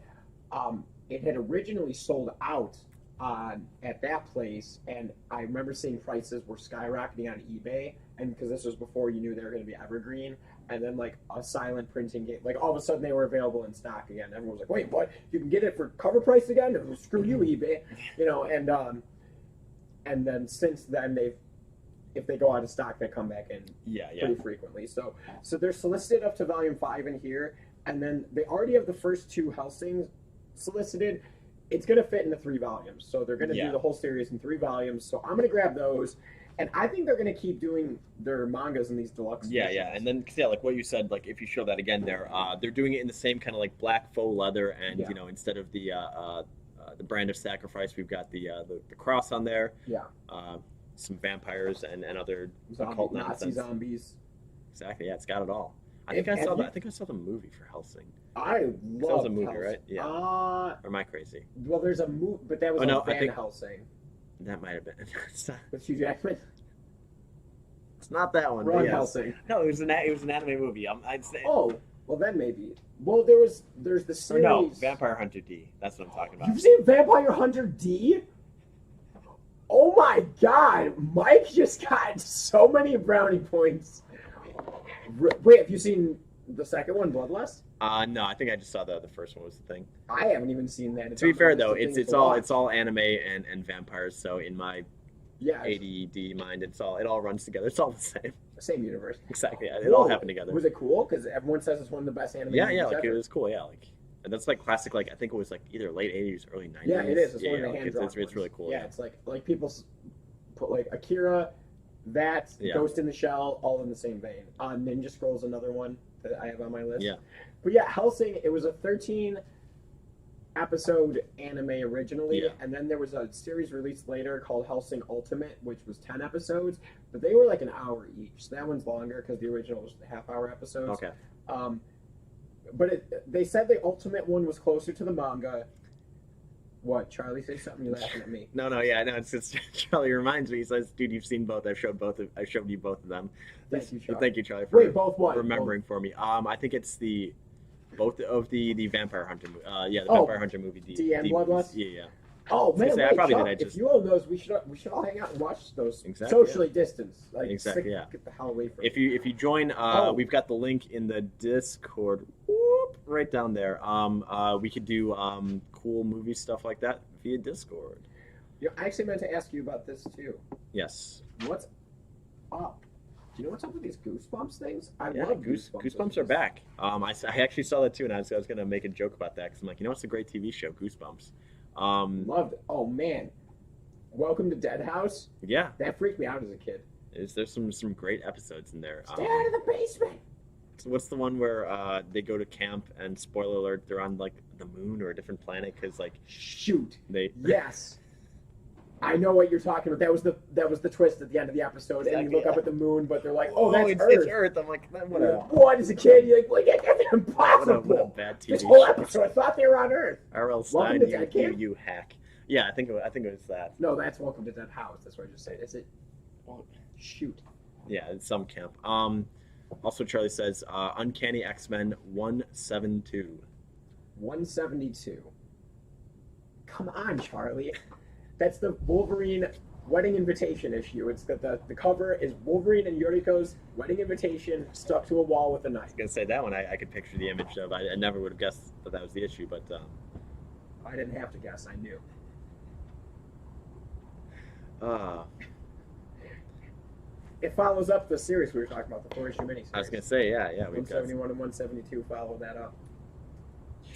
it had originally sold out at that place, and I remember seeing prices were skyrocketing on eBay, and because this was before you knew they were going to be evergreen, and then like a silent printing game, like all of a sudden they were available in stock again. Everyone was like, "Wait, what? You can get it for cover price again? Oh, screw you, eBay!" You know, and then since then if they go out of stock, they come back in Yeah. pretty frequently. So they're solicited up to volume 5 in here, and then they already have the first 2 Helsings solicited. It's going to fit into 3 volumes. So they're going to Yeah. do the whole series in 3 volumes. So I'm going to grab those. And I think they're going to keep doing their mangas in these deluxe Yeah, editions. and then 'cause, yeah, like what you said, like if you show that again, they're doing it in the same kind of like black faux leather, and Yeah. you know, instead of the brand of sacrifice, we've got the cross on there. Yeah. Some vampires and other Zombie, occult Nazi nonsense. zombies. Exactly, yeah, it's got it all. I Have saw you- that. I think I saw the movie for Helsing. I That was love a movie, Hellsing. right? Yeah. Or am I crazy? Well, there's a movie, but that was Oh, no, on I Van think- Helsing That might have been. It's not, with Hugh Jackman. it's not that one. but Ron yes. Helsing. No, it was an anime movie. I'd say. Oh, well then maybe. Well, there's the Or series. no, Vampire Hunter D. That's what I'm talking about. You've seen Vampire Hunter D? Oh my God, Mike just got so many brownie points. Wait, have you seen the second one, Bloodlust? No, I think I just saw the first one was the thing. I haven't even seen that. It's To be on my fair list though, of things it's to all watch. it's all anime and vampires. So in my yeah, ADD mind, it all runs together. It's all the same. same universe. Exactly. Yeah, it all Whoa, happened together. Was it cool? Because everyone says it's one of the best anime. Yeah, movies yeah. Like ever. it was cool. Yeah, like and that's like classic. Like I think it was like either late '80s, early '90s. Yeah, it is. It's yeah, one of yeah, the like, hand it's really cool. Yeah, it's like people put like Akira, that Yeah. Ghost in the Shell, all in the same vein. Ninja Scroll's another one that I have on my list. Yeah. But yeah, Hellsing. It was a 13 episode anime originally, Yeah. and then there was a series released later called Hellsing Ultimate, which was 10 episodes, but they were like an hour each. So that one's longer because the original was half-hour episodes. Okay. But they said the Ultimate one was closer to the manga. What, Charlie? Say something. You're laughing at me. No, yeah, no. It's just Charlie reminds me. He says, "Dude, you've seen both. I showed you both of them." Thank you, Charlie. Thank you, Charlie, for Wait, both what? remembering for me. I think it's both of the Vampire Hunter. Yeah, the Oh, Vampire Hunter movie. D and D Bloodlust? movies. Yeah. Oh man, Say, I wait, probably Chuck, did, I if just- you own those, we should all hang out and watch those. Exactly, Socially distanced. Like, Exactly, stick- yeah. Get the hell away from If you join, Oh. we've got the link in the Discord. Whoop, right down there. We could do cool movie stuff like that via Discord. You know, I actually meant to ask you about this too. Yes. What's up? Do you know what's up with these Goosebumps things? I Yeah, love Goosebumps are back. I actually saw that too, and I was going to make a joke about that because I'm like, you know, it's a great TV show, Goosebumps. Loved it. Oh man, Welcome to Dead House. Yeah, That freaked me out as a kid. there's some great episodes in there. Stay out of the basement. So what's the one where they go to camp and spoiler alert, they're on like the moon or a different planet because like Shoot. they Yes. I know what you're talking about. That was the twist at the end of the episode, and you Exactly, look up yeah. at the moon, but they're like, "Oh, that's it's Earth." Earth. I'm like, what a What as a kid? You're like that's impossible. what a bad TV This whole show. episode, I thought they were on Earth. R.L. Welcome Stein, to Dead Camp? you hack. Yeah, I think it was that. No, that's Welcome to Dead House. That's what I just said. Is it? Well, Shoot. yeah, it's some camp. Also, Charlie says Uncanny X-Men 172. 172. Come on, Charlie. That's the Wolverine wedding invitation issue. It's that the cover is Wolverine and Yuriko's wedding invitation stuck to a wall with a knife. I was gonna say that one. I could picture the image of. I never would have guessed that was the issue, but I didn't have to guess. I knew. It follows up the series we were talking about, the 4-issue miniseries. I was gonna say, yeah, we've got. 171 and 172 follow that up.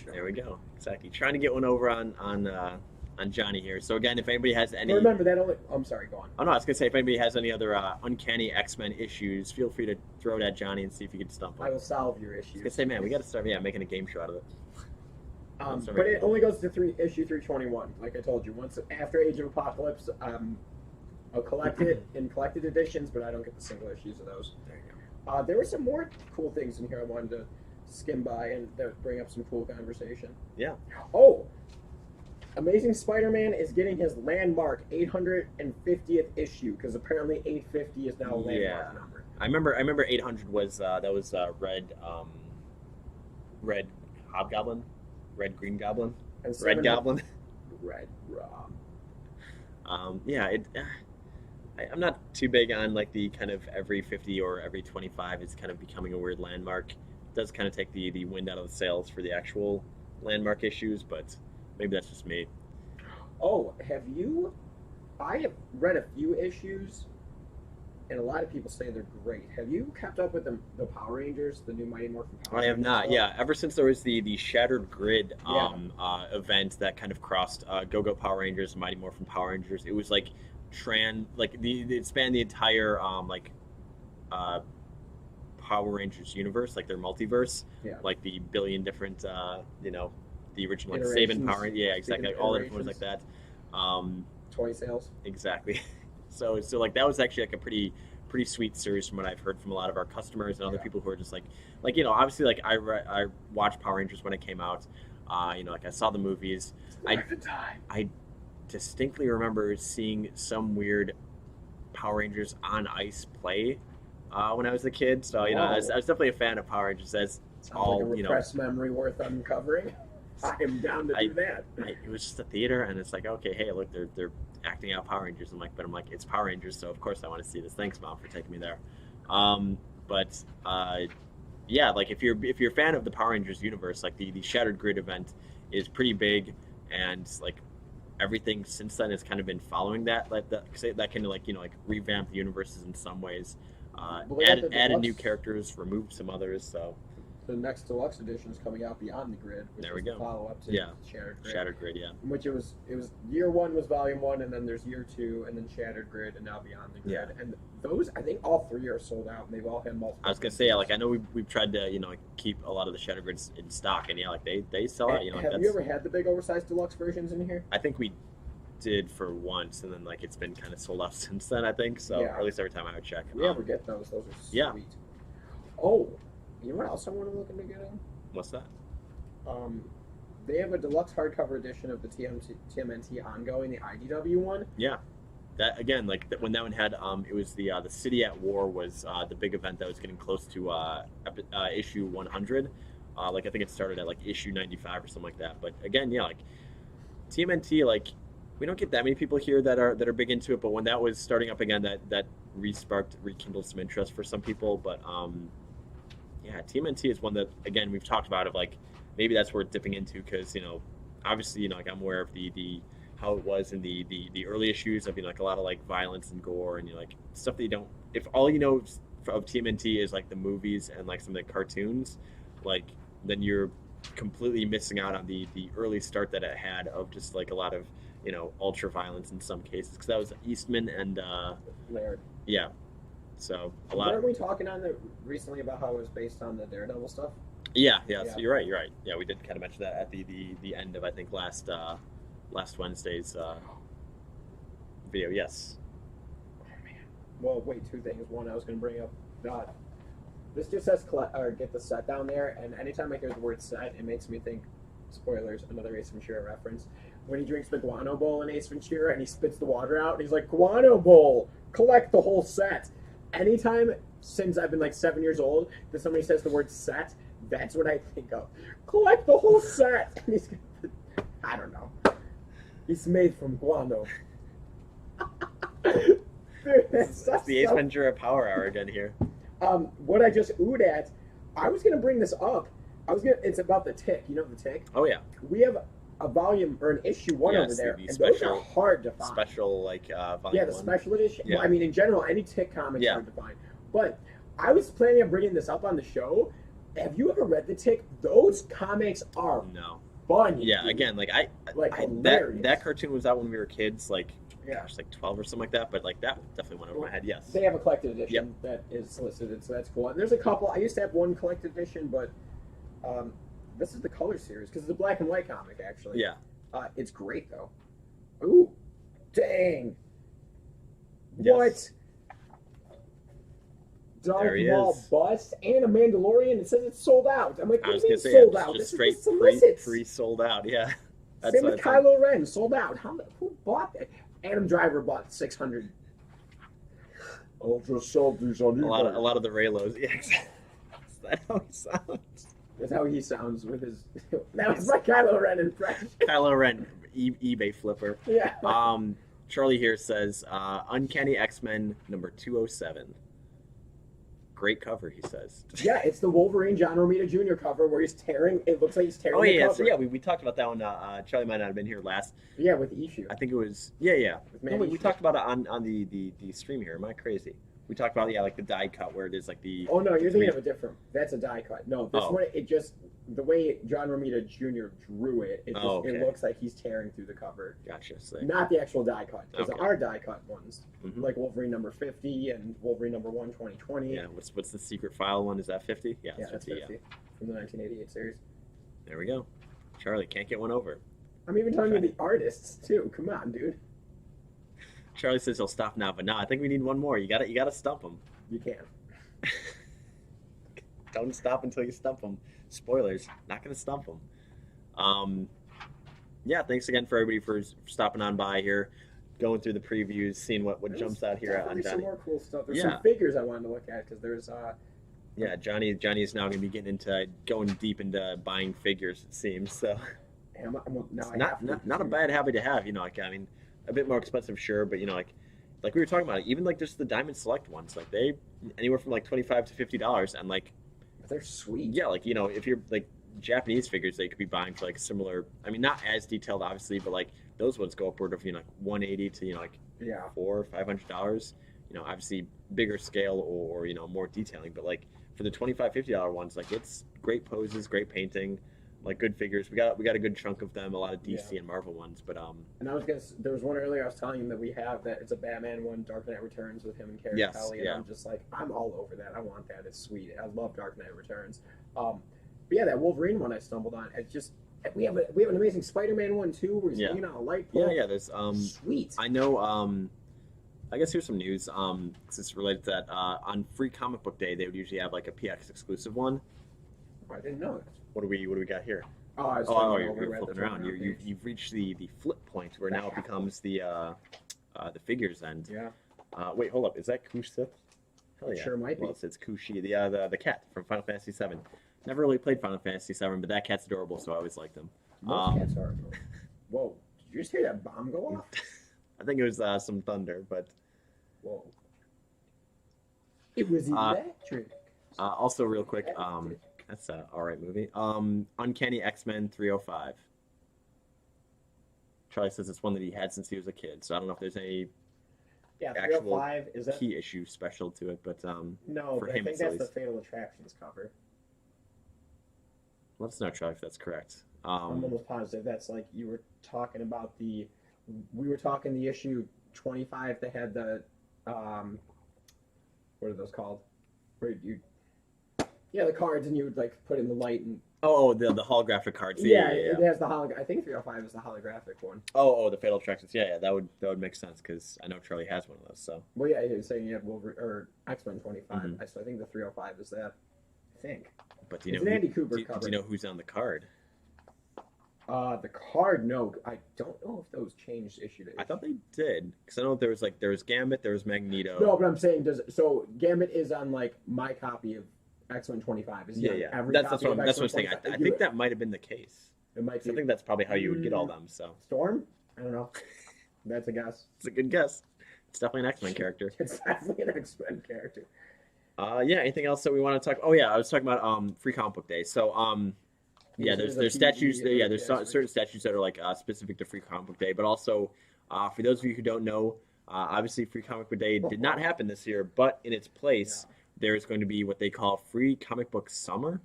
There we go. Exactly. Trying to get one over on Johnny here. So again, if anybody has any. But remember that only. I'm sorry. Go on. Oh no, I was gonna say if anybody has any other Uncanny X-Men issues, feel free to throw it at Johnny and see if you can stump him. I will solve your I was gonna issues. say, man, we got to start making a game show out of it. But it only goes to issue 321. Like I told you, once after Age of Apocalypse, I'll collect it in collected editions, but I don't get the single issues of those. There you go. There were some more cool things in here I wanted to skim by and that bring up some cool conversation. Yeah. Oh, Amazing Spider-Man is getting his landmark 850th issue because apparently 850 is now a landmark Yeah. number. I remember 800 was Red Hobgoblin, Red Green Goblin, And Red 700 Goblin. Red Rob. Yeah, I'm not too big on like the kind of every 50 or every 25 is kind of becoming a weird landmark. It does kind of take the wind out of the sails for the actual landmark issues, but maybe that's just me. Oh, I have read a few issues and a lot of people say they're great. Have you kept up with the Power Rangers, the new Mighty Morphin Power I have Rangers not. stuff? Yeah, ever since there was the Shattered Grid Yeah. event that kind of crossed Go-Go Power Rangers and Mighty Morphin Power Rangers, it was like it spanned the entire uh, Power Rangers universe, like their multiverse, Yeah. like the billion different the original like Sabin Iterations. Power, yeah, Speaking exactly, of all the different ones like iterations, that. toy sales. Exactly. So like that was actually like a pretty sweet series from what I've heard from a lot of our customers and other Yeah. people who are just obviously like I watched Power Rangers when it came out. Like I saw the movies. I I distinctly remember seeing some weird Power Rangers on Ice play when I was a kid. So I was definitely a fan of Power Rangers as Sounds all like a repressed memory worth uncovering. I am down to do that. it was just a theater, and it's like, okay, hey, look, they're acting out Power Rangers. I'm like, it's Power Rangers, so of course I want to see this. Thanks, Mom, for taking me there. But yeah, like if you're a fan of the Power Rangers universe, like the Shattered Grid event is pretty big, and like everything since then has kind of been following that kind of like revamp the universes in some ways, Well, they got the added new deluxe- characters, removed some others, so The next deluxe edition is coming out, Beyond the Grid, which There we is go. the follow-up to Yeah. Shattered Grid. Shattered Grid, yeah. Which it was year one was volume one, and then there's year two, and then Shattered Grid, and now Beyond the Grid. Yeah. And those, I think all three are sold out, and they've all had multiple. I was gonna say, yeah, like I know we've tried to keep a lot of the Shattered Grids in stock, and yeah, like they sell out. Like Have that's, you ever had the big oversized deluxe versions in here? I think we did for once, and then like it's been kind of sold out since then. I think so, Yeah. or at least every time I would check. We ever get those? Those are sweet. Yeah. Oh, you know what else I'm looking to get in? What's that? They have a deluxe hardcover edition of the TMNT ongoing, the IDW one. Yeah, that again, like when that one had, it was the City at War was the big event that was getting close to issue 100. Like I think it started at like issue 95 or something like that. But again, yeah, like TMNT, like we don't get that many people here that are big into it. But when that was starting up again, that rekindled some interest for some people. But yeah, TMNT is one that again we've talked about of like maybe that's worth dipping into because obviously like I'm aware of the how it was in the early issues of like a lot of like violence and gore and like stuff that you don't, if all you know of TMNT is like the movies and like some of the cartoons, like then you're completely missing out on the early start that it had of just like a lot of ultra violence in some cases because that was Eastman and Laird. yeah, so a lot. Weren't we talking on the recently about how it was based on the Daredevil stuff? Yeah. Yeah. So you're right. Yeah, we did kind of mention that at the end of I think last Wednesday's video. Yes. Oh man. Well, wait, two things. One, I was going to bring up. This just says get the set down there, and anytime I hear the word set, it makes me think. Spoilers, another Ace Ventura reference. When he drinks the guano bowl in Ace Ventura and he spits the water out, and he's like, "Guano bowl, collect the whole set." Anytime since I've been like 7 years old that somebody says the word set, that's what I think of. Collect the whole set. And he's, I don't know. It's made from guano. Dude, It's the Ace Ventura Power Hour again here. What I just oohed at, I was gonna bring this up. It's about the Tick. You know the Tick? Oh yeah. We have a volume or an issue one Yes, over there, the and those are special- hard to find. Special like volume Yeah, the one. special edition. Yeah. Well, I mean, in general, any Tick comic is Yeah. hard to find. But I was planning on bringing this up on the show. Have you ever read the Tick? Those comics are No. fun. Yeah. dude. Again, like Like, I hilarious. that cartoon was out when we were kids, like Yeah. gosh, like 12 or something like that. But like that definitely went over my head. Yes. They have a collected edition that is solicited, so that's cool. And there's a couple. I used to have one collected edition, but this is the color series because it's a black and white comic, actually. Yeah. It's great though. Ooh, dang! Yes. What? Darth There he Maul is. bust and a Mandalorian. It says it's sold out. I'm like, I what was do you gonna mean say sold yeah, out? just This straight is solicits. free sold out. Yeah. That's Same what with it's like. Kylo Ren, sold out. Who bought that? Adam Driver bought 600. I'll just sell these on A lot of the Raylos. Yeah. Exactly. Is that how he sounds? That's how he sounds with his. That was my Kylo Ren impression. Kylo Ren, eBay flipper. Yeah. Charlie here says, Uncanny X-Men number 207. Great cover, he says. Yeah, it's the Wolverine John Romita Jr. cover where he's tearing. It looks like he's tearing. Oh the yeah, cover. so yeah, we talked about that one. Charlie might not have been here last. Yeah, with Ishu. I think it was yeah. With No, Manny we Ishu. talked about it on the stream here. Am I crazy? We talked about like the die cut where it is like the Oh no, the you're three. thinking of a different. That's a die cut. No, this Oh, one it just the way John Romita Jr. drew it. It just Oh, okay. it looks like he's tearing through the cover. gotcha. So, Not the actual die cut. Because Okay. our die cut ones, Mhm. like Wolverine number 50 and Wolverine number 1, 2020. yeah. What's the secret file one? Is that 50? Yeah, Yeah, it's that's 50. 50 from the 1988 series. There we go. Charlie can't get one over. I'm even talking to the artists too. Come on, dude. Charlie says he'll stop now, but no, I think we need one more. You gotta stump him. You can't. Don't stop until you stump them. Spoilers, not gonna stump them. Yeah, thanks again for everybody for stopping on by here, going through the previews, seeing what There's jumps out here on definitely some Johnny. more cool stuff. There's Yeah. some figures I wanted to look at because there's Yeah, Johnny is now gonna be getting into going deep into buying figures. It seems so. now I Not have to not a bad habit to have. Like I mean, a bit more expensive, sure, but like we were talking about, even like just the Diamond Select ones, like they anywhere from like $25 to $50, and like They're sweet. yeah, like if you're like Japanese figures, they could be buying for like similar. I mean, not as detailed, obviously, but like those ones go upward of like 180 to like Yeah. $400 or $500. Obviously bigger scale or more detailing, but like for the $25, $50 ones, like it's great poses, great painting, like good figures. We got a good chunk of them, a lot of DC and Marvel ones, but And I was gonna. There was one earlier I was telling you that we have that it's a Batman one, Dark Knight Returns with him and Carrie Yes, Kelly, and yeah. I'm just like, I'm all over that. I want that. It's sweet. I love Dark Knight Returns. But yeah, that Wolverine one I stumbled on. It's just we have an amazing Spider-Man one too, where he's Yeah. hanging on a light pole. yeah, there's Sweet. I know I guess here's some news 'cause it's related to that on Free Comic Book Day they would usually have like a PX exclusive one. I didn't know that. What do we got here? Oh, I was Oh, flipping you're over, read flipping the around. page. You've reached the flip point where now it becomes the figures end. Yeah. Wait, hold up. Is that Kush Sith? Hell It yeah. sure might be. Well, it's Kushi, the cat from Final Fantasy VII. Never really played Final Fantasy VII, but that cat's adorable, so I always liked him. Most cats are. Whoa! Did you just hear that bomb go off? I think it was some thunder, but Whoa! It was electric. also real quick, that's an alright movie. Uncanny X-Men 305. Charlie says it's one that he had since he was a kid, so I don't know if there's any Yeah, actual 305 is that? key issue special to it, but No, for but him I think it's that's at the least. Fatal Attractions cover. Let's know, Charlie, if that's correct. I'm almost positive that's like you were talking about the. We were talking the issue 25 that had the, what are those called? Where you, yeah, the cards and you would like put in the light and. Oh, the holographic cards. It has the I think 305 is the holographic one. Oh, the Fatal Attractions. Yeah, that would make sense because I know Charlie has one of those. So Well, yeah, you're saying you have Wolverine or X-Men 25. Mhm. So I think the 305 is that. I think. but do you It's know an Andy Cooper do cover. you know who's on the card? The card, no, I don't know if those changed issue to issue. I thought they did because I know there was Gambit, there was Magneto. No, but I'm saying so Gambit is on like my copy of X-Men 25. Is he yeah, on yeah. every That's copy what of I'm X-Men saying. 25? I think that might have been the case. It might So be I think that's probably how you would get all them. So Storm. I don't know. That's a guess. it's a good guess. It's definitely an X-Men character. It's definitely an X-Men character. Yeah. Anything else that we want to talk? Oh yeah, I was talking about Free Comic Book Day. So yeah, there's a statues. PG, Yeah, there's yeah, certain statues that are like specific to Free Comic Book Day, but also for those of you who don't know, obviously Free Comic Book Day did not happen this year, but in its place there is going to be what they call Free Comic Book Summer,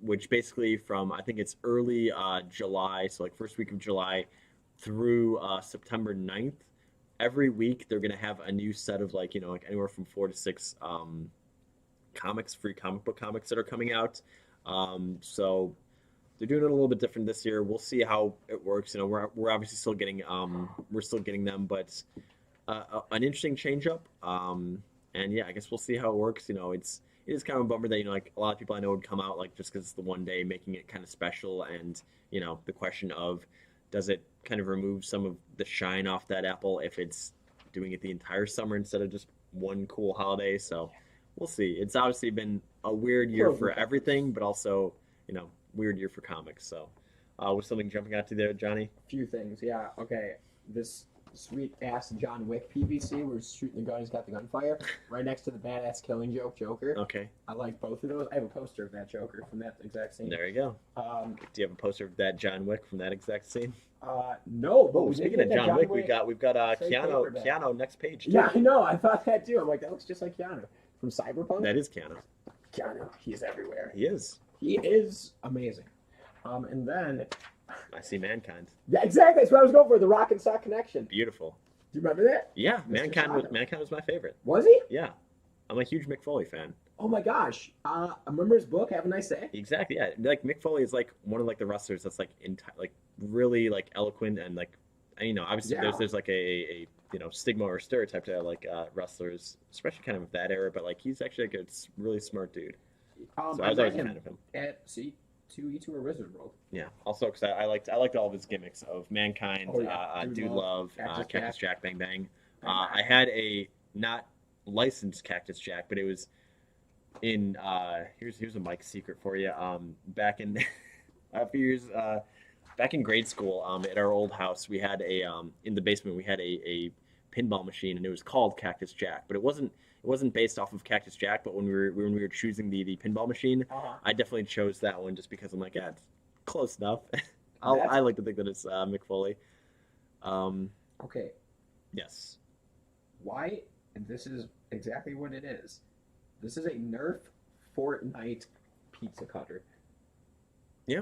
which basically from I think it's early July, so like first week of July through September 9th. Every week they're gonna have a new set of like like anywhere from 4 to 6 comics, free comic book comics that are coming out. So they're doing it a little bit different this year. We'll see how it works. We're obviously still getting them, but an interesting change up. And yeah, I guess we'll see how it works. It is kind of a bummer that like a lot of people I know would come out like just because it's the one day, making it kind of special. And the question of does it kind of remove some of the shine off that apple if it's doing it the entire summer instead of just one cool holiday? So we'll see. It's obviously been a weird year for everything, but also, weird year for comics. So, was something jumping out to you there, Johnny? A few things, yeah. Okay, this sweet ass John Wick PVC where he's shooting the gun, he's got the gunfire, right next to the badass Killing Joke Joker. Okay. I like both of those. I have a poster of that Joker from that exact scene. There you go. Do you have a poster of that John Wick from that exact scene? No, but Oh, speaking of John Wick, we've got Keanu next page. Too. Yeah, I know. I thought that too. I'm like, that looks just like Keanu from Cyberpunk. That is Keanu. Keanu, he's everywhere. He is. He is amazing. And then I see Mankind. yeah, exactly. That's what I was going for. The Rock and Sock connection. Beautiful. Do you remember that? Yeah, Mr. Mankind was my favorite. Was he? Yeah, I'm a huge Mick Foley fan. Oh my gosh. I remember his book. Have a nice day. Exactly. Yeah, like Mick Foley is like one of like the wrestlers that's like really like eloquent and like, and, you know, obviously Yeah. there's like a you know stigma or stereotype to like wrestlers, especially kind of of that era. But like he's actually like a really smart dude. So I was always a fan of him. At C2E2 or Wizard World. Yeah. Also, because I liked all of his gimmicks of Mankind, Oh, yeah. Dude Love, Cactus Cactus Jack. Jack, Bang Bang. Bang I Bang. had a not licensed Cactus Jack, but it was in here's a Mike secret for you. Back in a few years back in grade school, at our old house, we had in the basement we had a pinball machine, and it was called Cactus Jack, but it wasn't based off of Cactus Jack. But when we were choosing the pinball machine, I definitely chose that one just because I'm like, yeah, it's close enough. I like to think that it's Mick Foley. Okay. Yes. Why? And this is exactly what it is. This is a Nerf Fortnite pizza cutter. Yeah.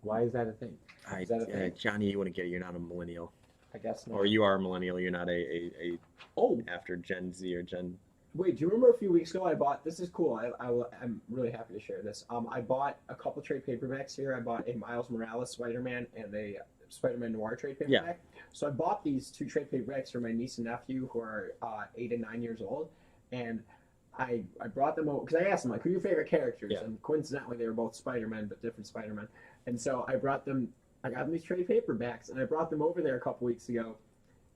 Why is that a thing? Is that a thing? Johnny, you want to get it? You're not a millennial, I guess not. or you are a millennial. You're not a Oh, after Gen Z or Gen. wait, do you remember a few weeks ago I bought, this is cool, I'm really happy to share this. I bought a couple trade paperbacks here. I bought a Miles Morales Spider-Man and a Spider-Man Noir trade paperback. Yeah. So I bought these two trade paperbacks for my niece and nephew who are 8 and 9 years old. And I brought them over, because I asked them, like, who are your favorite characters? Yeah. And coincidentally, they were both Spider-Man, but different Spider-Man. And so I got them these trade paperbacks, and I brought them over there a couple weeks ago.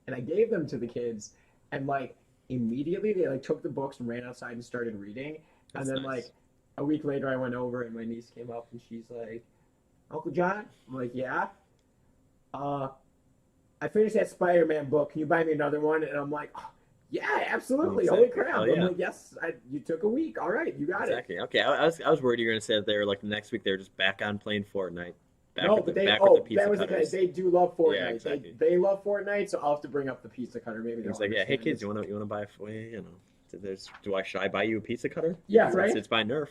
And I gave them to the kids, and, like, immediately they, like, took the books and ran outside and started reading. That's and then, nice. like, a week later I went over, and my niece came up, and she's like, Uncle John? I'm like, yeah? I finished that Spider-Man book. Can you buy me another one? And I'm like, oh, yeah, absolutely. Exactly. Holy crap. Oh, I'm yeah. like, yes, you took a week. All right, you got it. Exactly. Okay, I was worried you were gonna say that they were like the next week they were just back on playing Fortnite. No, Back but they, with oh, the pizza that was the cutters. case. They do love Fortnite. Yeah, exactly. They love Fortnite, so I'll have to bring up the pizza cutter. Maybe It's they'll like, yeah, hey understand kids, this. you wanna buy you know? Should I buy you a pizza cutter? Yeah, right? It's by Nerf.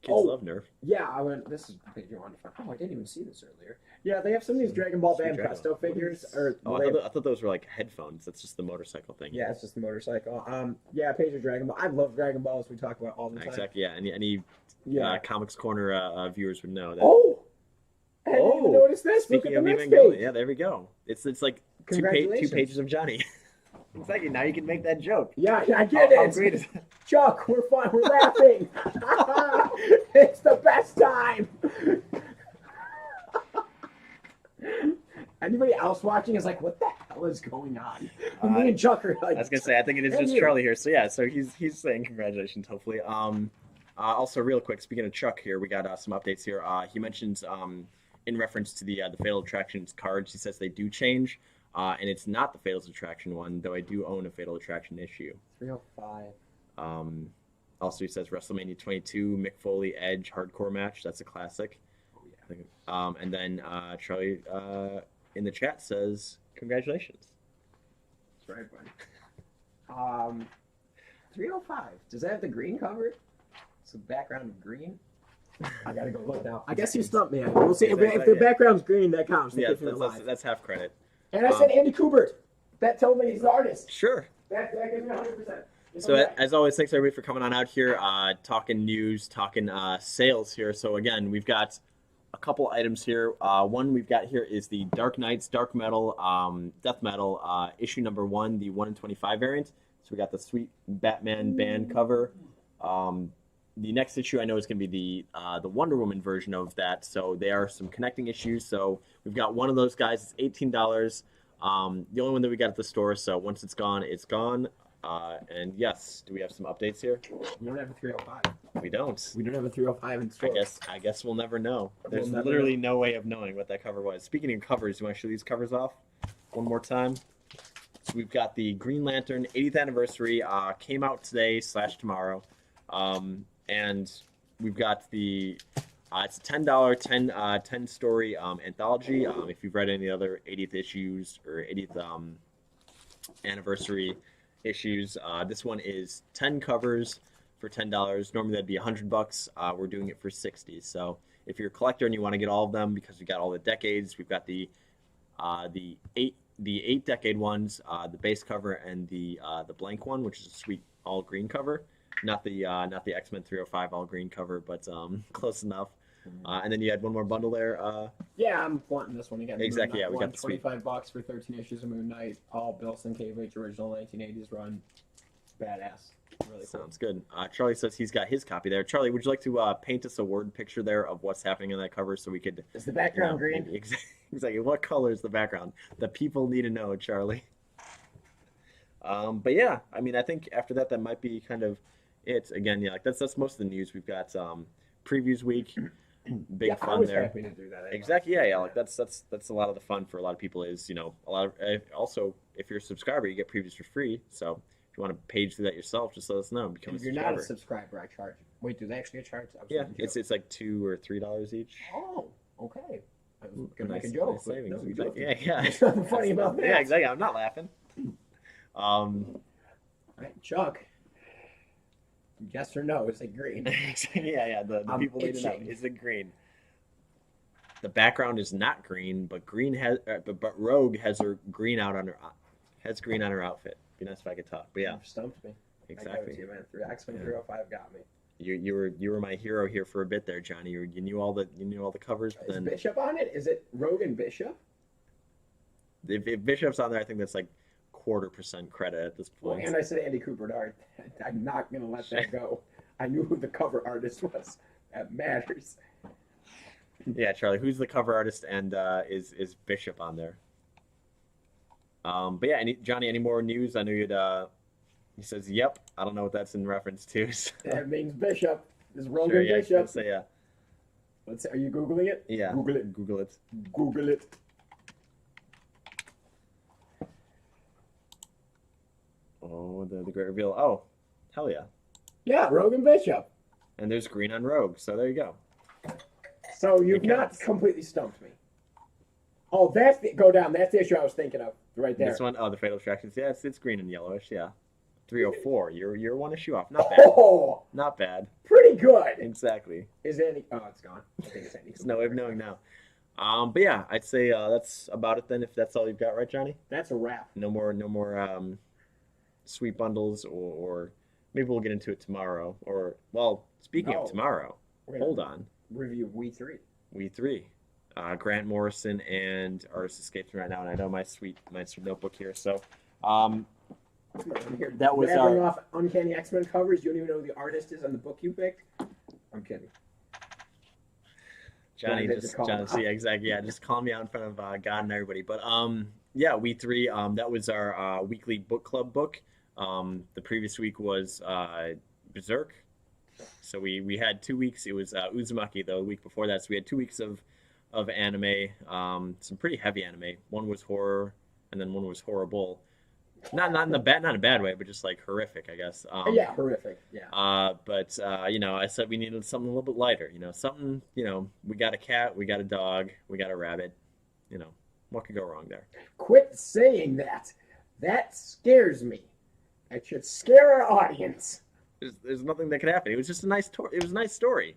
Kids Oh. love Nerf. Yeah, I went. This is the page you wanted to find. Oh, I didn't even see this earlier. Yeah, they have some of these Dragon Ball Sweet Band Dragon Presto Ball. figures. Or Oh, I thought those were like headphones. That's just the motorcycle thing. yeah, it's just the motorcycle. Yeah, page of Dragon Ball. I love Dragon Balls. We talk about all the time. Exactly. Yeah. Any Yeah. Comics Corner viewers would know that. Oh, I didn't even notice this. Look at Speaking the of next even going, page. yeah, there we go. It's like two Congratulations. pages of Johnny. Exactly. Now you can make that joke. Yeah, I get How it. great is that? Chuck, we're fine. We're laughing. It's the best time. Anybody else watching is like, what the hell is going on? Me and Chuck are like, I was gonna say, I think it is And just you. Charlie here. So yeah, so he's saying congratulations, hopefully. Also, real quick, speaking of Chuck here, we got some updates here. He mentions in reference to the Fatal Attractions cards, he says they do change, and it's not the Fatal Attraction one, though I do own a Fatal Attraction issue. 305. Also, he says WrestleMania 22, Mick Foley Edge hardcore match. That's a classic. Oh, yeah. And then Charlie in the chat says congratulations. That's right, buddy. 305. Does that have the green cover? It's the background of green. I gotta go look now. I guess you stumped me. We'll see. If the background's green, that counts. Yeah, That gets me alive. that's half credit. And I said Andy Kubert. That told me he's the artist. Sure. That gives me 100%. So as always, thanks everybody for coming on out here, talking news, talking sales here. So again, we've got a couple items here. One we've got here is the Dark Knights Dark Metal Death Metal issue number 1, the 1 in 25 variant. So we got the sweet Batman band cover. The next issue I know is going to be the Wonder Woman version of that. So there are some connecting issues. So we've got one of those guys. It's $18. The only one that we got at the store. So once it's gone, it's gone. And yes, do we have some updates here? We don't have a 305. We don't. We don't have a 305 in store. I guess we'll never know. There's never literally no way of knowing what that cover was. Speaking of covers, you want to show these covers off one more time? we've got the Green Lantern 80th anniversary. Came out today / tomorrow, and we've got the. It's a $10, 10 story anthology. If you've read any other 80th issues or 80th anniversary issues, this one is 10 covers for $10. Normally that'd be $100. We're doing it for 60. So if you're a collector and you want to get all of them, because we got all the decades, we've got the eight decade ones, the base cover, and the blank one, which is a sweet all green cover. Not the X-Men 305 all green cover, but close enough. And then you had one more bundle there. Yeah, I'm wanting this one again. Exactly. Yeah, we got the sweet. $25 for 13 issues of Moon Knight. All Bill Sienkiewicz original 1980s run. Badass. Really cool. Sounds good. Charlie says he's got his copy there. Charlie, would you like to paint us a word picture there of what's happening on that cover so we could? Is the background green? Exactly. What color is the background? The people need to know, Charlie. But yeah, I mean, I think after that might be kind of it. Again, yeah, like that's most of the news. We've got previews week. Big fun I was there. happy to do that. Exactly. Yeah. Like that's a lot of the fun for a lot of people is a lot of also if you're a subscriber you get previews for free. So if you want to page through that yourself, just let us know. Become if a you're subscriber. Not a subscriber, I charge. Wait, do they actually get charged? Yeah, it's like $2 or $3 each. Oh, okay. I was gonna Nice, make a joke. nice savings. No, Exactly. Yeah. There's nothing funny about that. Yeah, exactly. I'm not laughing. All right, Chuck. Yes or no? Is it green? yeah. The people need to know. Is it green? The background is not green, but but Rogue has her green out on her green on her outfit. Be nice if I could talk, but yeah. You stumped me. Exactly. X-Men 305 got me. You were my hero here for a bit there, Johnny. You knew all the covers. But is then Bishop on it? Is it Rogue and Bishop? If Bishop's on there, I think that's like 0.25% credit at this point. Well, and I said Andy Cooper Dart. I'm not gonna let that go. I knew who the cover artist was. That matters. Yeah, Charlie. Who's the cover artist and is Bishop on there? But yeah, Johnny, any more news? I know you'd. He says, "Yep." I don't know what that's in reference to. So. That means Bishop. Is Rogue Sure, and yeah, Bishop? Say yeah. Let's. Are you googling it? Yeah. Google it. Google it. Google it. Oh, the great reveal. Oh, hell yeah. Yeah, Rogue and Bishop. And there's green on Rogue, so there you go. So you've not completely stumped me. Oh, go down. That's the issue I was thinking of right there. This one, the Fatal Attractions. Yeah, it's green and yellowish. Yeah, 304. You're one issue off. Not bad. Oh, not bad. Pretty good. Exactly. Is Andy? Oh, it's gone. I think it's Andy. There's no way of knowing now. But yeah, I'd say that's about it then. If that's all you've got, right, Johnny? That's a wrap. No more sweet bundles, or maybe we'll get into it tomorrow. Or well, speaking of tomorrow, hold on. Review We 3. We 3. Grant Morrison and Artist Escapes right now, and I know my sweet notebook here. So, that was our off Uncanny X-Men covers. You don't even know who the artist is on the book you picked. I'm kidding. Johnny, yeah, exactly. Yeah, just calling me out in front of God and everybody. But yeah, We 3. That was our weekly book club book. The previous week was Berserk. So we had 2 weeks. It was Uzumaki the week before that. So we had 2 weeks of anime, some pretty heavy anime. One was horror, and then one was horrible. Not in a bad way, but just like horrific, I guess. Yeah, horrific. Yeah. But I said we needed something a little bit lighter. Something. We got a cat, we got a dog, we got a rabbit. What could go wrong there? Quit saying that. That scares me. It should scare our audience. There's nothing that could happen. It was just a nice story. It was a nice story,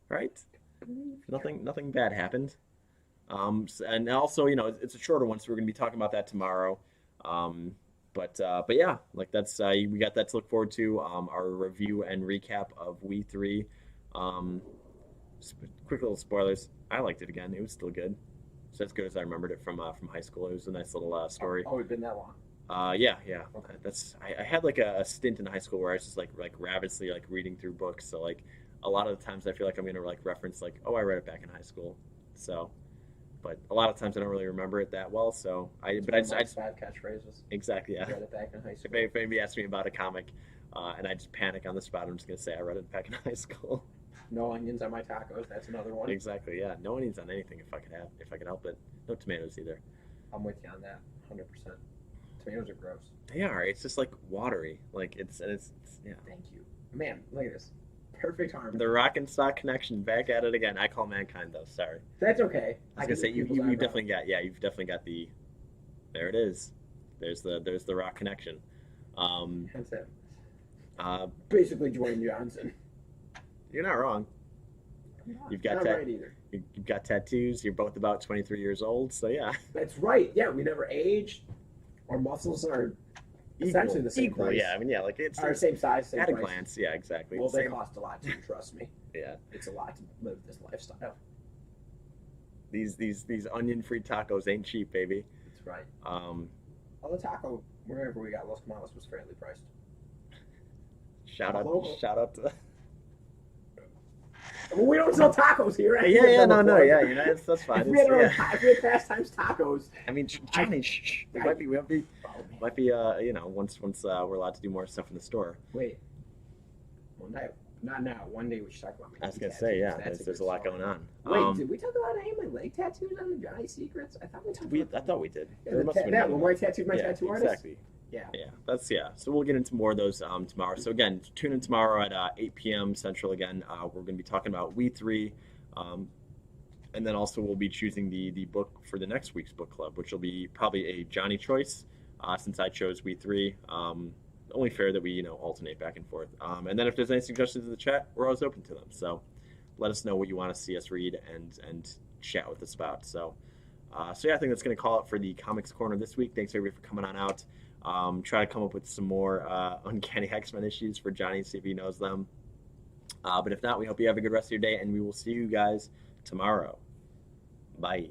right? Nothing bad happened. And also, it's a shorter one, so we're going to be talking about that tomorrow. But yeah, like that's we got that to look forward to. Our review and recap of We 3. Quick little spoilers. I liked it again. It was still good. It's as good as I remembered it from high school. It was a nice little story. Oh, it's been that long. Yeah. Okay. I had like a stint in high school where I was just like ravenously like reading through books. So like a lot of the times I feel like I'm gonna like reference like, oh, I read it back in high school. So, but a lot of times I don't really remember it that well. So I just bad catchphrases. Exactly. Yeah. I read it back in high school. If anybody asks me about a comic, and I just panic on the spot, I'm just gonna say I read it back in high school. No onions on my tacos. That's another one. Exactly. Yeah. No onions on anything if I could help it. No tomatoes either. I'm with you on that, 100%. Tomatoes are gross. They are. It's just like watery. Like it's yeah. Thank you, man. Look at this. Perfect harmony. The Rock and Stock connection back at it again. I call Mankind though. Sorry. That's okay. I was gonna say you've definitely got you've definitely got the. There it is. There's the Rock connection. That's it. Basically, Dwayne Johnson. You're not wrong. You've got not right either. You've got tattoos. You're both about 23 years old. So yeah. That's right. Yeah, we never aged. Our muscles are essentially the same price. Yeah, I mean, yeah, like it's our same size, same at a price. glance. Yeah, exactly. Well, they cost a lot too. Trust me. Yeah, it's a lot to live this lifestyle. These onion-free tacos ain't cheap, baby. That's right. All the taco wherever we got Los Comales was fairly priced. Shout out to. Well, we don't sell tacos here. Yeah, you know, that's fine. If we had Pastimes Tacos. I mean, Johnny, might be, once we're allowed to do more stuff in the store. Wait, not now. One day we should talk about my I was gonna say, yeah, there's a lot going on. Wait, did we talk about any of my leg tattoos on the Johnny Secrets? I thought we talked about I thought we did. Yeah, when I tattooed my tattoo artist. Exactly. Yeah. So we'll get into more of those tomorrow. So again, tune in tomorrow at 8 p.m. Central. Again, we're going to be talking about We 3, and then also we'll be choosing the book for the next week's book club, which will be probably a Johnny choice, since I chose We 3. Only fair that we alternate back and forth. And then if there's any suggestions in the chat, we're always open to them. So let us know what you want to see us read and chat with us about. So yeah, I think that's going to call it for the Comics Corner this week. Thanks everybody for coming on out. Try to come up with some more Uncanny X-Men issues for Johnny, see if he knows them. But if not, we hope you have a good rest of your day, and we will see you guys tomorrow. Bye.